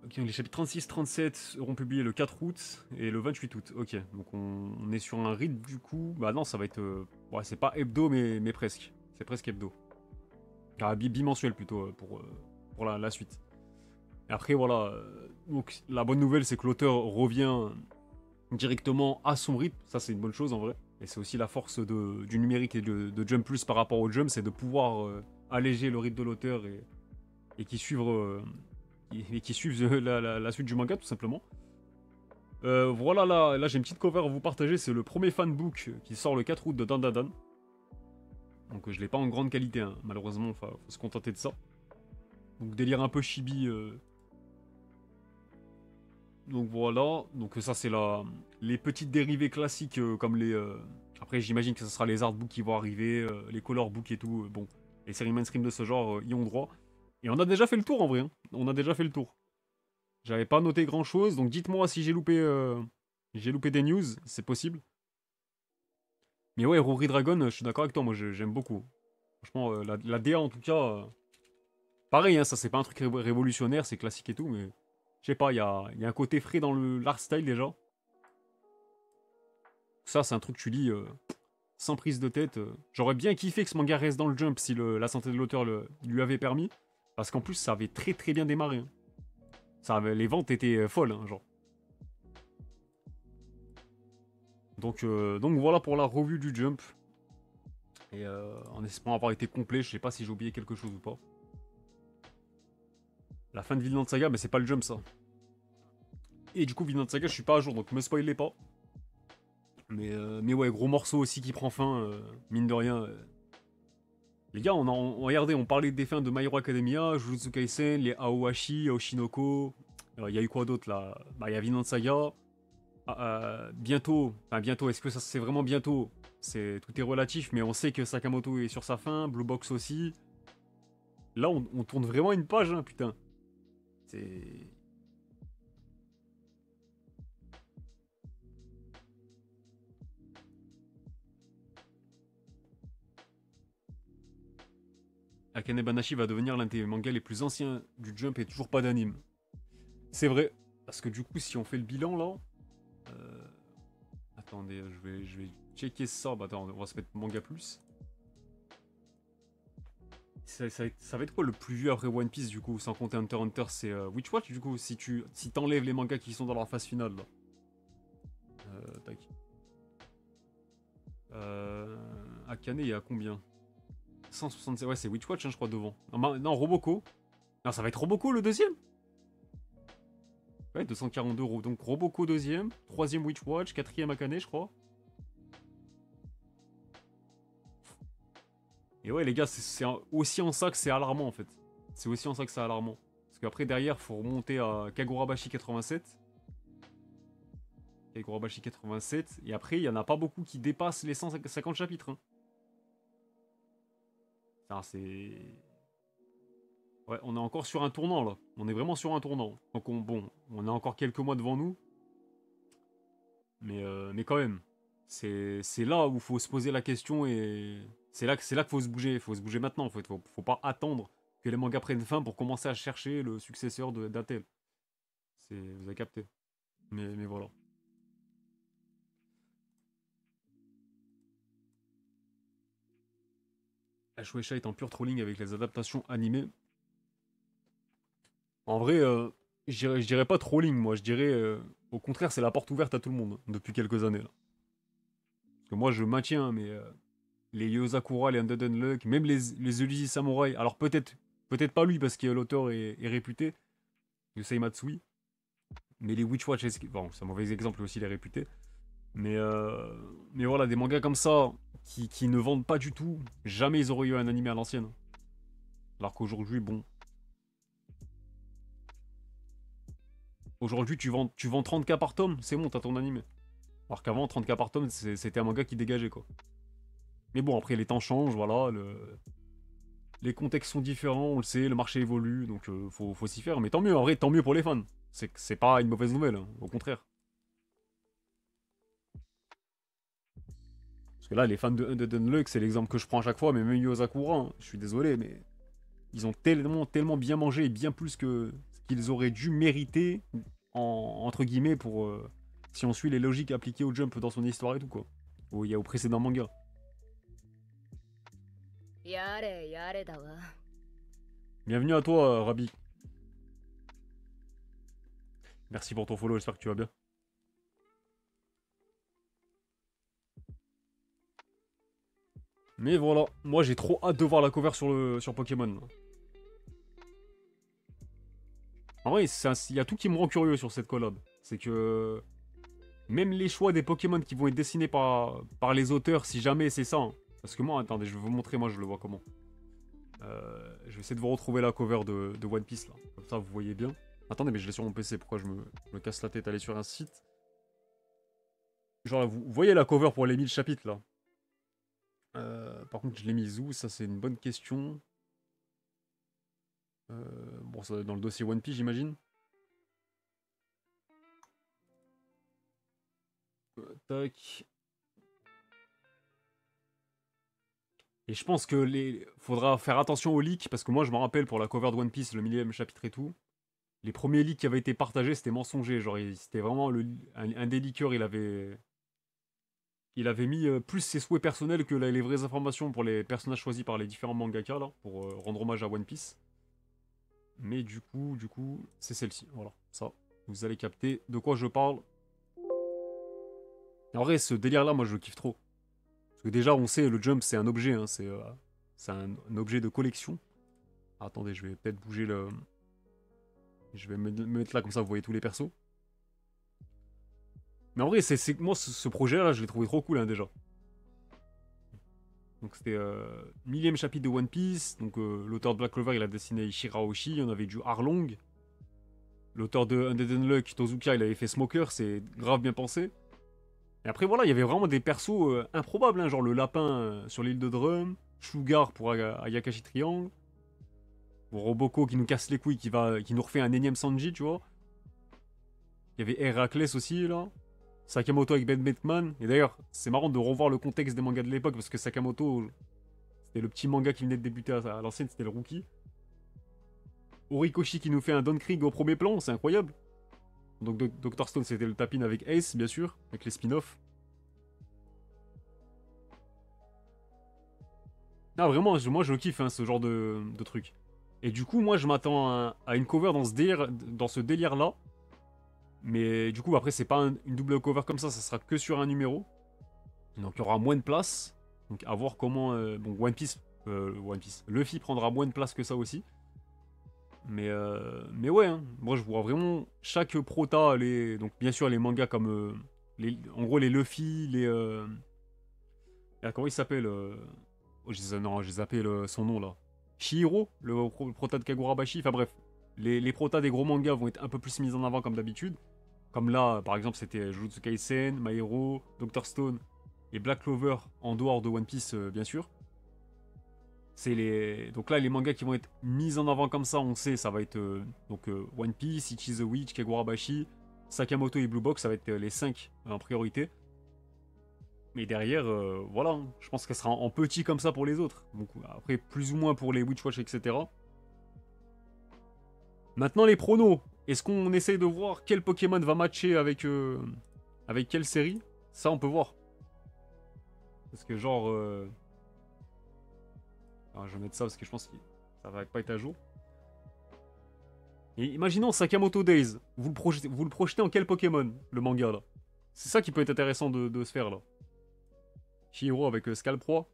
Ok, les chapitres 36-37 seront publiés le 4 août et le 28 août. Ok, donc on est sur un rythme du coup. Bah non, ça va être. Ouais, c'est pas hebdo, mais presque. C'est presque hebdo. Ah, bimensuel plutôt pour la suite. Et après, voilà. Donc la bonne nouvelle, c'est que l'auteur revient directement à son rythme. Ça, c'est une bonne chose en vrai. Et c'est aussi la force du numérique et de Jump Plus par rapport au Jump, c'est de pouvoir alléger le rythme de l'auteur et qui suivre. Et qui suivent la suite du manga tout simplement. Voilà, là j'ai une petite cover à vous partager, c'est le premier fanbook qui sort le 4 août de Dandadan. Donc je l'ai pas en grande qualité, hein. Malheureusement, faut se contenter de ça. Donc délire un peu chibi. Donc voilà, donc ça c'est les petites dérivées classiques comme les... Après j'imagine que ce sera les artbooks qui vont arriver, les colorbooks et tout. Bon, les séries mainstream de ce genre y ont droit. Et on a déjà fait le tour en vrai, hein. On a déjà fait le tour. J'avais pas noté grand chose, donc dites-moi si j'ai loupé des news, c'est possible. Mais ouais, Rory Dragon, je suis d'accord avec toi, moi j'aime beaucoup. Franchement, la DA en tout cas, pareil, hein, ça c'est pas un truc révolutionnaire, c'est classique et tout, mais je sais pas, il y a un côté frais dans l'art style déjà. Ça, c'est un truc que tu lis sans prise de tête. J'aurais bien kiffé que ce manga reste dans le Jump si la santé de l'auteur lui avait permis, parce qu'en plus ça avait très très bien démarré. Hein. Les ventes étaient folles, hein, genre. Donc voilà pour la revue du Jump. Et en espérant avoir été complet, je sais pas si j'ai oublié quelque chose ou pas. La fin de Vinland Saga, mais c'est pas le Jump ça. Et du coup, Vinland Saga, je suis pas à jour, donc me spoilez pas. Mais ouais, gros morceau aussi qui prend fin, mine de rien. Les gars, regardez, on parlait des fins de My Hero Academia, Jujutsu Kaisen, les Aoashi, Aoshinoko. Il y a eu quoi d'autre là? Bah, il y a Vinland Saga. Bientôt, enfin bientôt, est-ce que ça c'est vraiment bientôt? Tout est relatif, mais on sait que Sakamoto est sur sa fin, Blue Box aussi. Là, on tourne vraiment une page, hein, putain. C'est... Akane Banashi va devenir l'un des mangas les plus anciens du Jump et toujours pas d'anime. C'est vrai, parce que du coup, si on fait le bilan là... Attendez, je vais checker ça. Bah attends, on va se mettre manga plus. Ça va être quoi le plus vieux après One Piece du coup, sans compter Hunter x Hunter, c'est Witchwatch du coup, si t'enlèves les mangas qui sont dans leur phase finale là. Tac. Akane il y a combien? 167, ouais c'est Witchwatch hein, je crois devant. Non, Roboko. Non, ça va être Roboko le deuxième. Ouais, 242 euros. Donc Roboko deuxième, troisième Witchwatch, quatrième Akane je crois. Et ouais les gars, c'est aussi en ça que c'est alarmant en fait. C'est aussi en ça que c'est alarmant. Parce qu'après derrière, faut remonter à Kagurabashi 87. Kagurabashi 87. Et après, il n'y en a pas beaucoup qui dépassent les 150 chapitres. Hein. C'est... Ouais, on est encore sur un tournant, là. On est vraiment sur un tournant. Donc, bon, on a encore quelques mois devant nous. Mais quand même, c'est là où il faut se poser la question et c'est là qu'il faut se bouger. Il faut se bouger maintenant, en fait. Faut pas attendre que les mangas prennent fin pour commencer à chercher le successeur d'Atel. Vous avez capté. Mais voilà. Shueisha est en pur trolling avec les adaptations animées. En vrai, je dirais pas trolling, moi. Je dirais, au contraire, c'est la porte ouverte à tout le monde hein, depuis quelques années, là. Parce que moi, je maintiens, mais les Yozakura, les Undead Unluck, même les Ulysses Samurai. Alors peut-être pas lui parce que l'auteur est réputé, Yusei Matsui. Mais les Witch Watch, bon, c'est un mauvais exemple aussi, il est réputé. Mais, euh, mais voilà, des mangas comme ça, qui ne vendent pas du tout, jamais ils auraient eu un animé à l'ancienne. Alors qu'aujourd'hui, bon. Aujourd'hui, tu vends 30K par tome, c'est bon, t'as ton animé. Alors qu'avant, 30K par tome, c'était un manga qui dégageait, quoi. Mais bon, après, les temps changent, voilà, les contextes sont différents, on le sait, le marché évolue, donc faut s'y faire. Mais tant mieux, en vrai, tant mieux pour les fans. C'est pas une mauvaise nouvelle, hein, au contraire. Parce que là, les fans de Undead Unluck, c'est l'exemple que je prends à chaque fois, mais même Yu Sakura, hein, je suis désolé, mais ils ont tellement bien mangé, et bien plus que ce qu'ils auraient dû mériter, entre guillemets, pour si on suit les logiques appliquées au Jump dans son histoire et tout, quoi. Il y a au précédent manga. やれやれだわ。Bienvenue à toi, Rabi. Merci pour ton follow, j'espère que tu vas bien. Mais voilà, moi j'ai trop hâte de voir la cover sur Pokémon. En vrai, il y a tout qui me rend curieux sur cette collab. C'est que même les choix des Pokémon qui vont être dessinés par les auteurs, si jamais c'est ça. Hein. Parce que moi, attendez, je vais vous montrer, moi je le vois comment. Je vais essayer de vous retrouver la cover de One Piece là. Comme ça, vous voyez bien. Attendez, mais je l'ai sur mon PC, pourquoi je me casse la tête à aller sur un site. Genre là, vous voyez la cover pour les 1000 chapitres là. Par contre, je l'ai mise où? Ça, c'est une bonne question. Bon, ça doit être dans le dossier One Piece, j'imagine. Tac. Et je pense que faudra faire attention aux leaks, parce que moi je me rappelle pour la cover de One Piece, le millième chapitre et tout, les premiers leaks qui avaient été partagés c'était mensonger, genre c'était vraiment un des leakers, il avait mis plus ses souhaits personnels que les vraies informations pour les personnages choisis par les différents mangaka là, pour rendre hommage à One Piece. Mais du coup, c'est celle-ci, voilà, ça, vous allez capter de quoi je parle. Et en vrai, ce délire là, moi je le kiffe trop. Parce que déjà, on sait, le Jump c'est un objet, hein, c'est un objet de collection. Ah, attendez, je vais peut-être bouger le. Je vais me mettre là, comme ça vous voyez tous les persos. Mais en vrai, moi, ce projet-là, je l'ai trouvé trop cool, hein, déjà. Donc c'était millième chapitre de One Piece. Donc l'auteur de Black Clover, il a dessiné Ishira Oshi. On avait du Arlong. L'auteur de Undead Unluck, Tozuka, il avait fait Smoker. C'est grave bien pensé. Et après, voilà, il y avait vraiment des persos improbables, hein, genre le lapin sur l'île de Drum. Sugar pour Ayakashi Triangle. Ou Roboko qui nous casse les couilles, qui nous refait un énième Sanji, tu vois. Il y avait Heracles aussi, là. Sakamoto avec Ben Beckman. Et d'ailleurs, c'est marrant de revoir le contexte des mangas de l'époque, parce que Sakamoto, c'était le petit manga qui venait de débuter à l'ancienne, c'était le rookie. Horikoshi qui nous fait un Don Krieg au premier plan, c'est incroyable. Donc Dr Stone, c'était le tapin avec Ace, bien sûr, avec les spin-offs. Ah, vraiment, moi je kiffe hein, ce genre de truc. Et du coup, moi je m'attends à une cover dans ce délire-là. Mais du coup, après, c'est pas une double cover comme ça sera que sur un numéro. Donc il y aura moins de place. Donc à voir comment. Bon, One Piece. Luffy prendra moins de place que ça aussi. Mais ouais, hein. Moi je vois vraiment chaque prota, donc bien sûr les mangas comme. En gros, les Luffy, comment il s'appelle oh, non, j'ai zappé son nom là. Shihiro, le prota de Kagurabashi. Enfin bref, les protas des gros mangas vont être un peu plus mis en avant comme d'habitude. Comme là, par exemple, c'était Jujutsu Kaisen, My Hero, Dr Stone et Black Clover en dehors de One Piece, bien sûr. C'est les... Donc là, les mangas qui vont être mis en avant comme ça, on sait, ça va être One Piece, Ichi the Witch, Kegurabashi, Sakamoto et Blue Box, ça va être les 5 en priorité. Mais derrière, voilà, hein, je pense qu'elle sera en petit comme ça pour les autres. Donc après, plus ou moins pour les Witch Watch, etc. Maintenant, les pronos. Est-ce qu'on essaye de voir quel Pokémon va matcher avec quelle série? Ça, on peut voir. Parce que genre... Alors, je vais mettre ça parce que je pense que ça va pas être à jour. Et imaginons Sakamoto Days. Vous le projetez en quel Pokémon, le manga, là? C'est ça qui peut être intéressant de se faire, là. Chihiro avec Scalproie.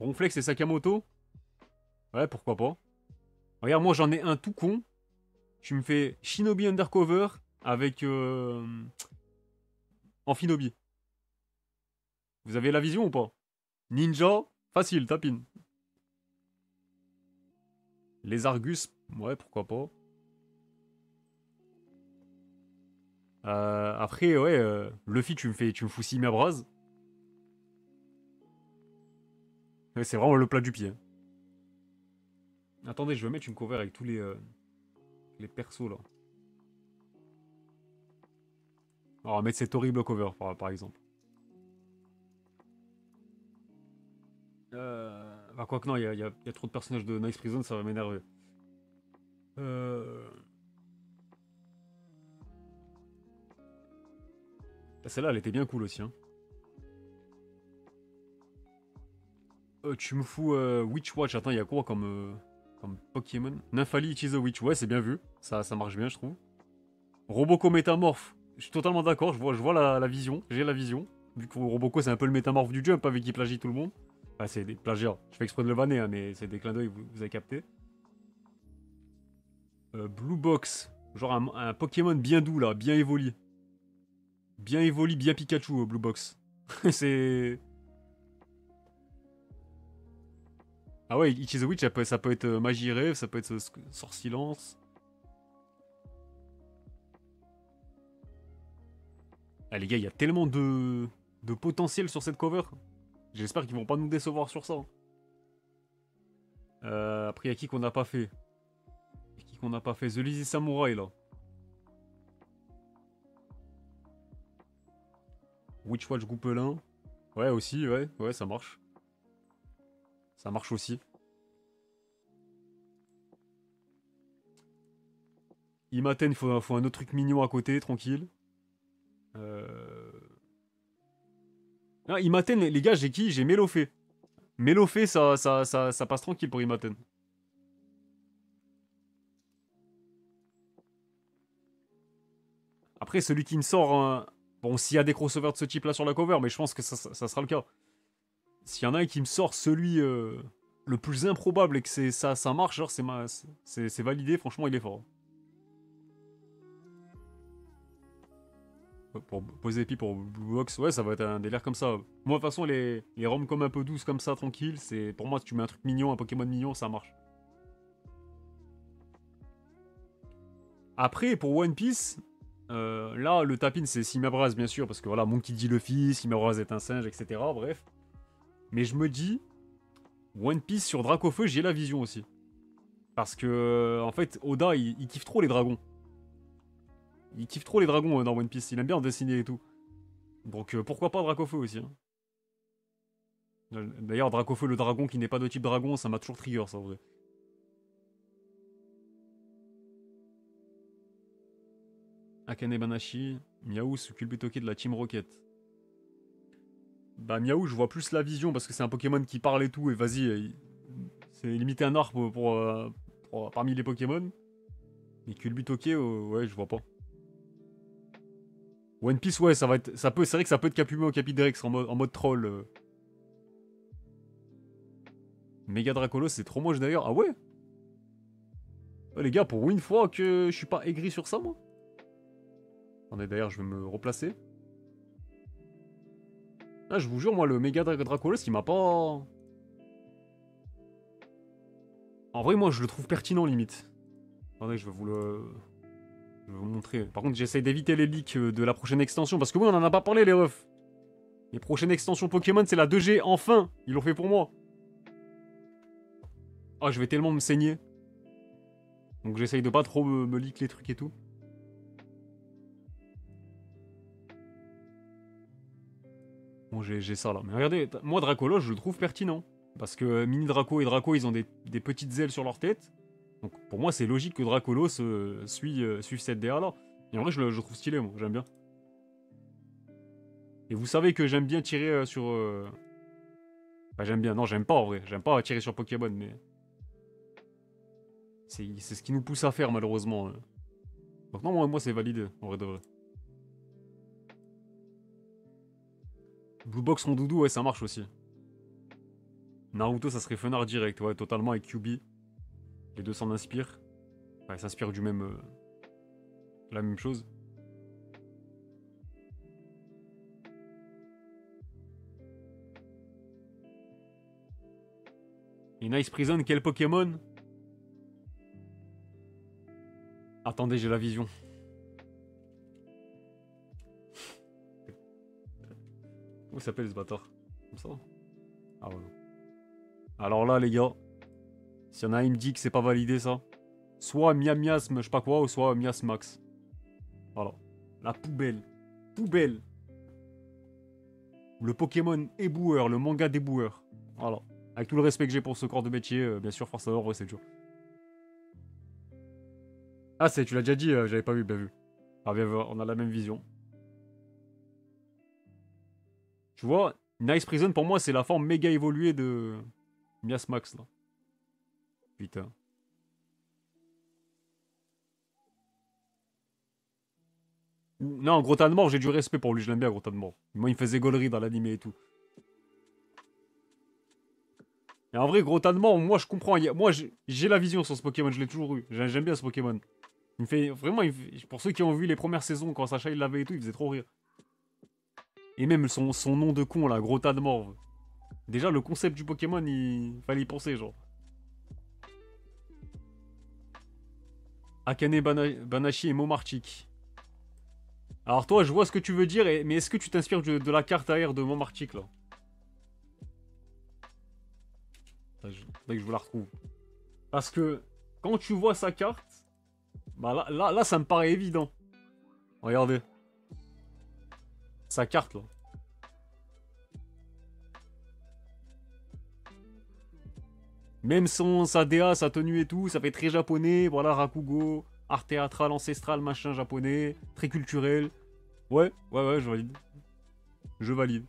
Ronflex et Sakamoto. Ouais, pourquoi pas. Regarde, moi j'en ai un tout con. Tu me fais Shinobi Undercover avec Amphinobi. Vous avez la vision ou pas? Ninja, facile, tapine. Les Argus, ouais, pourquoi pas. Après, ouais, Luffy, tu me fous Simabraz. Ouais, c'est vraiment le plat du pied. Hein. Attendez, je vais mettre une cover avec tous les persos là. Alors, on va mettre cette horrible cover par exemple. Bah, quoi que non, il y a trop de personnages de Nice Prison, ça va m'énerver. Celle-là, elle était bien cool aussi. Hein. Tu me fous Witch Watch. Attends, il y a quoi comme Pokémon? Nymphali, It is a Witch. Ouais, c'est bien vu. Ça marche bien, je trouve. Roboco Métamorphe. Je suis totalement d'accord. Je vois la vision. J'ai la vision. Vu que Roboco, c'est un peu le métamorphe du jump avec qui plagie tout le monde. Enfin, c'est des plagiats. Je fais exprès de le vanner, hein, mais c'est des clins d'œil, vous avez capté. Blue Box. Genre un Pokémon bien doux, là. Bien évoli. Bien évoli, bien Pikachu, Blue Box. C'est... Ah ouais, It is a Witch, ça peut être Magie Rêve, ça peut être Sort Silence. Ah les gars, il y a tellement de potentiel sur cette cover. J'espère qu'ils vont pas nous décevoir sur ça. Après, il y a qui qu'on n'a pas fait? Qui qu'on n'a pas fait? The Lazy Samurai, là. Witch Watch Goupelin. Ouais, aussi, ouais, ça marche. Ça marche aussi. Imaten, il faut un autre truc mignon à côté, tranquille. Ah, Imaten, les gars, j'ai qui? J'ai Melofé. Melofé, ça passe tranquille pour Imaten. Après, celui qui me sort un... Bon, s'il y a des crossovers de ce type-là sur la cover, mais je pense que ça sera le cas. S'il y en a un qui me sort celui le plus improbable et que ça marche, genre c'est validé, franchement, il est fort. Pour poser épi pour Blue Box, ouais, ça va être un délire comme ça. Moi, de toute façon, les roms comme un peu douces comme ça, tranquille, c'est pour moi, si tu mets un truc mignon, un Pokémon mignon, ça marche. Après, pour One Piece, là, le tapin, c'est Simabraz, bien sûr, parce que voilà, Monkey D. Luffy, Simabraz est un singe, etc. Bref. Mais je me dis, One Piece sur Dracofeu, j'ai la vision aussi. Parce que, en fait, Oda, il kiffe trop les dragons. Il kiffe trop les dragons dans One Piece, il aime bien en dessiner et tout. Donc pourquoi pas Dracofeu aussi. Hein. D'ailleurs, Dracofeu, le dragon qui n'est pas de type dragon, ça m'a toujours trigger, ça, en vrai. Akane Banashi, Miaou, Culbutoke de la Team Rocket. Bah Miaou, je vois plus la vision parce que c'est un Pokémon qui parle et tout, et vas-y, c'est limité un arbre parmi les Pokémon. Mais Culbutoke, ouais, je vois pas. One Piece, ouais, c'est vrai que ça peut être Capumo ou Capiderex en mode troll. Mega Dracolos, c'est trop moche d'ailleurs. Ah ouais? Oh, les gars, pour une fois que je suis pas aigri sur ça, moi. Attendez, d'ailleurs, je vais me replacer. Ah, je vous jure, moi, le Mega Dracolos, il m'a pas... En vrai, moi, je le trouve pertinent, limite. Attendez, je vais vous le... Je vais vous montrer. Par contre, j'essaye d'éviter les leaks de la prochaine extension. Parce que oui, on en a pas parlé, les refs. Les prochaines extensions Pokémon, c'est la 2G, enfin. Ils l'ont fait pour moi. Ah, je vais tellement me saigner. Donc j'essaye de pas trop me leak les trucs et tout. Bon, j'ai ça là. Mais regardez, moi Dracolos, je le trouve pertinent. Parce que Mini Draco et Draco, ils ont des petites ailes sur leur tête. Donc pour moi, c'est logique que Dracolos suive cette DA là. Et en vrai, je le trouve stylé, moi, j'aime bien. Et vous savez que j'aime bien tirer sur... Enfin, j'aime bien, non, j'aime pas en vrai. J'aime pas tirer sur Pokémon, mais... C'est ce qui nous pousse à faire, malheureusement. Donc non, moi c'est validé, en vrai de vrai. Blue Box Rondoudou, ouais, ça marche aussi. Naruto, ça serait Fenard direct, ouais, totalement avec Kyuubi. Les deux s'en inspirent. Enfin, ils s'inspirent du même... la même chose. Et Nice Prison, quel Pokémon? Attendez, j'ai la vision. Comment il s'appelle ce bâtard? Comme ça? Ah ouais. Alors là, les gars, s'il y en a un, il me dit que c'est pas validé ça. Soit Miasme, je sais pas quoi, ou soit Miasmax. Voilà. La poubelle. Poubelle. Le Pokémon éboueur, le manga d'éboueur. Voilà. Avec tout le respect que j'ai pour ce corps de métier, bien sûr, force à l'ordre, c'est dur. Ah, tu l'as déjà dit, j'avais pas vu, bien vu. Ah, bien vu, on a la même vision. Tu vois, Nice Prison, pour moi, c'est la forme méga évoluée de Miasmax, là. Putain. Non, Gros Tas de Mort, j'ai du respect pour lui, je l'aime bien, Gros Tas de Mort. Moi, il me faisait gaulerie dans l'anime et tout. Et en vrai, Gros Tas de Mort, moi, je comprends. Moi, j'ai la vision sur ce Pokémon, je l'ai toujours eu. J'aime bien ce Pokémon. Il me fait... Vraiment, pour ceux qui ont vu les premières saisons, quand Sacha, il l'avait et tout, il faisait trop rire. Et même son nom de con, là, Gros Tas de Mort. Déjà, le concept du Pokémon, il fallait y penser, genre. Akane Banashi et Momartic. Alors toi, je vois ce que tu veux dire, mais est-ce que tu t'inspires de la carte AR de Momartic, là? Faudrait que je vous la retrouve. Parce que, quand tu vois sa carte, bah là, ça me paraît évident. Regardez. Sa carte, là. Même sa DA, sa tenue et tout, ça fait très japonais. Voilà, Rakugo, art théâtral, ancestral, machin japonais, très culturel. Ouais, je valide. Je valide.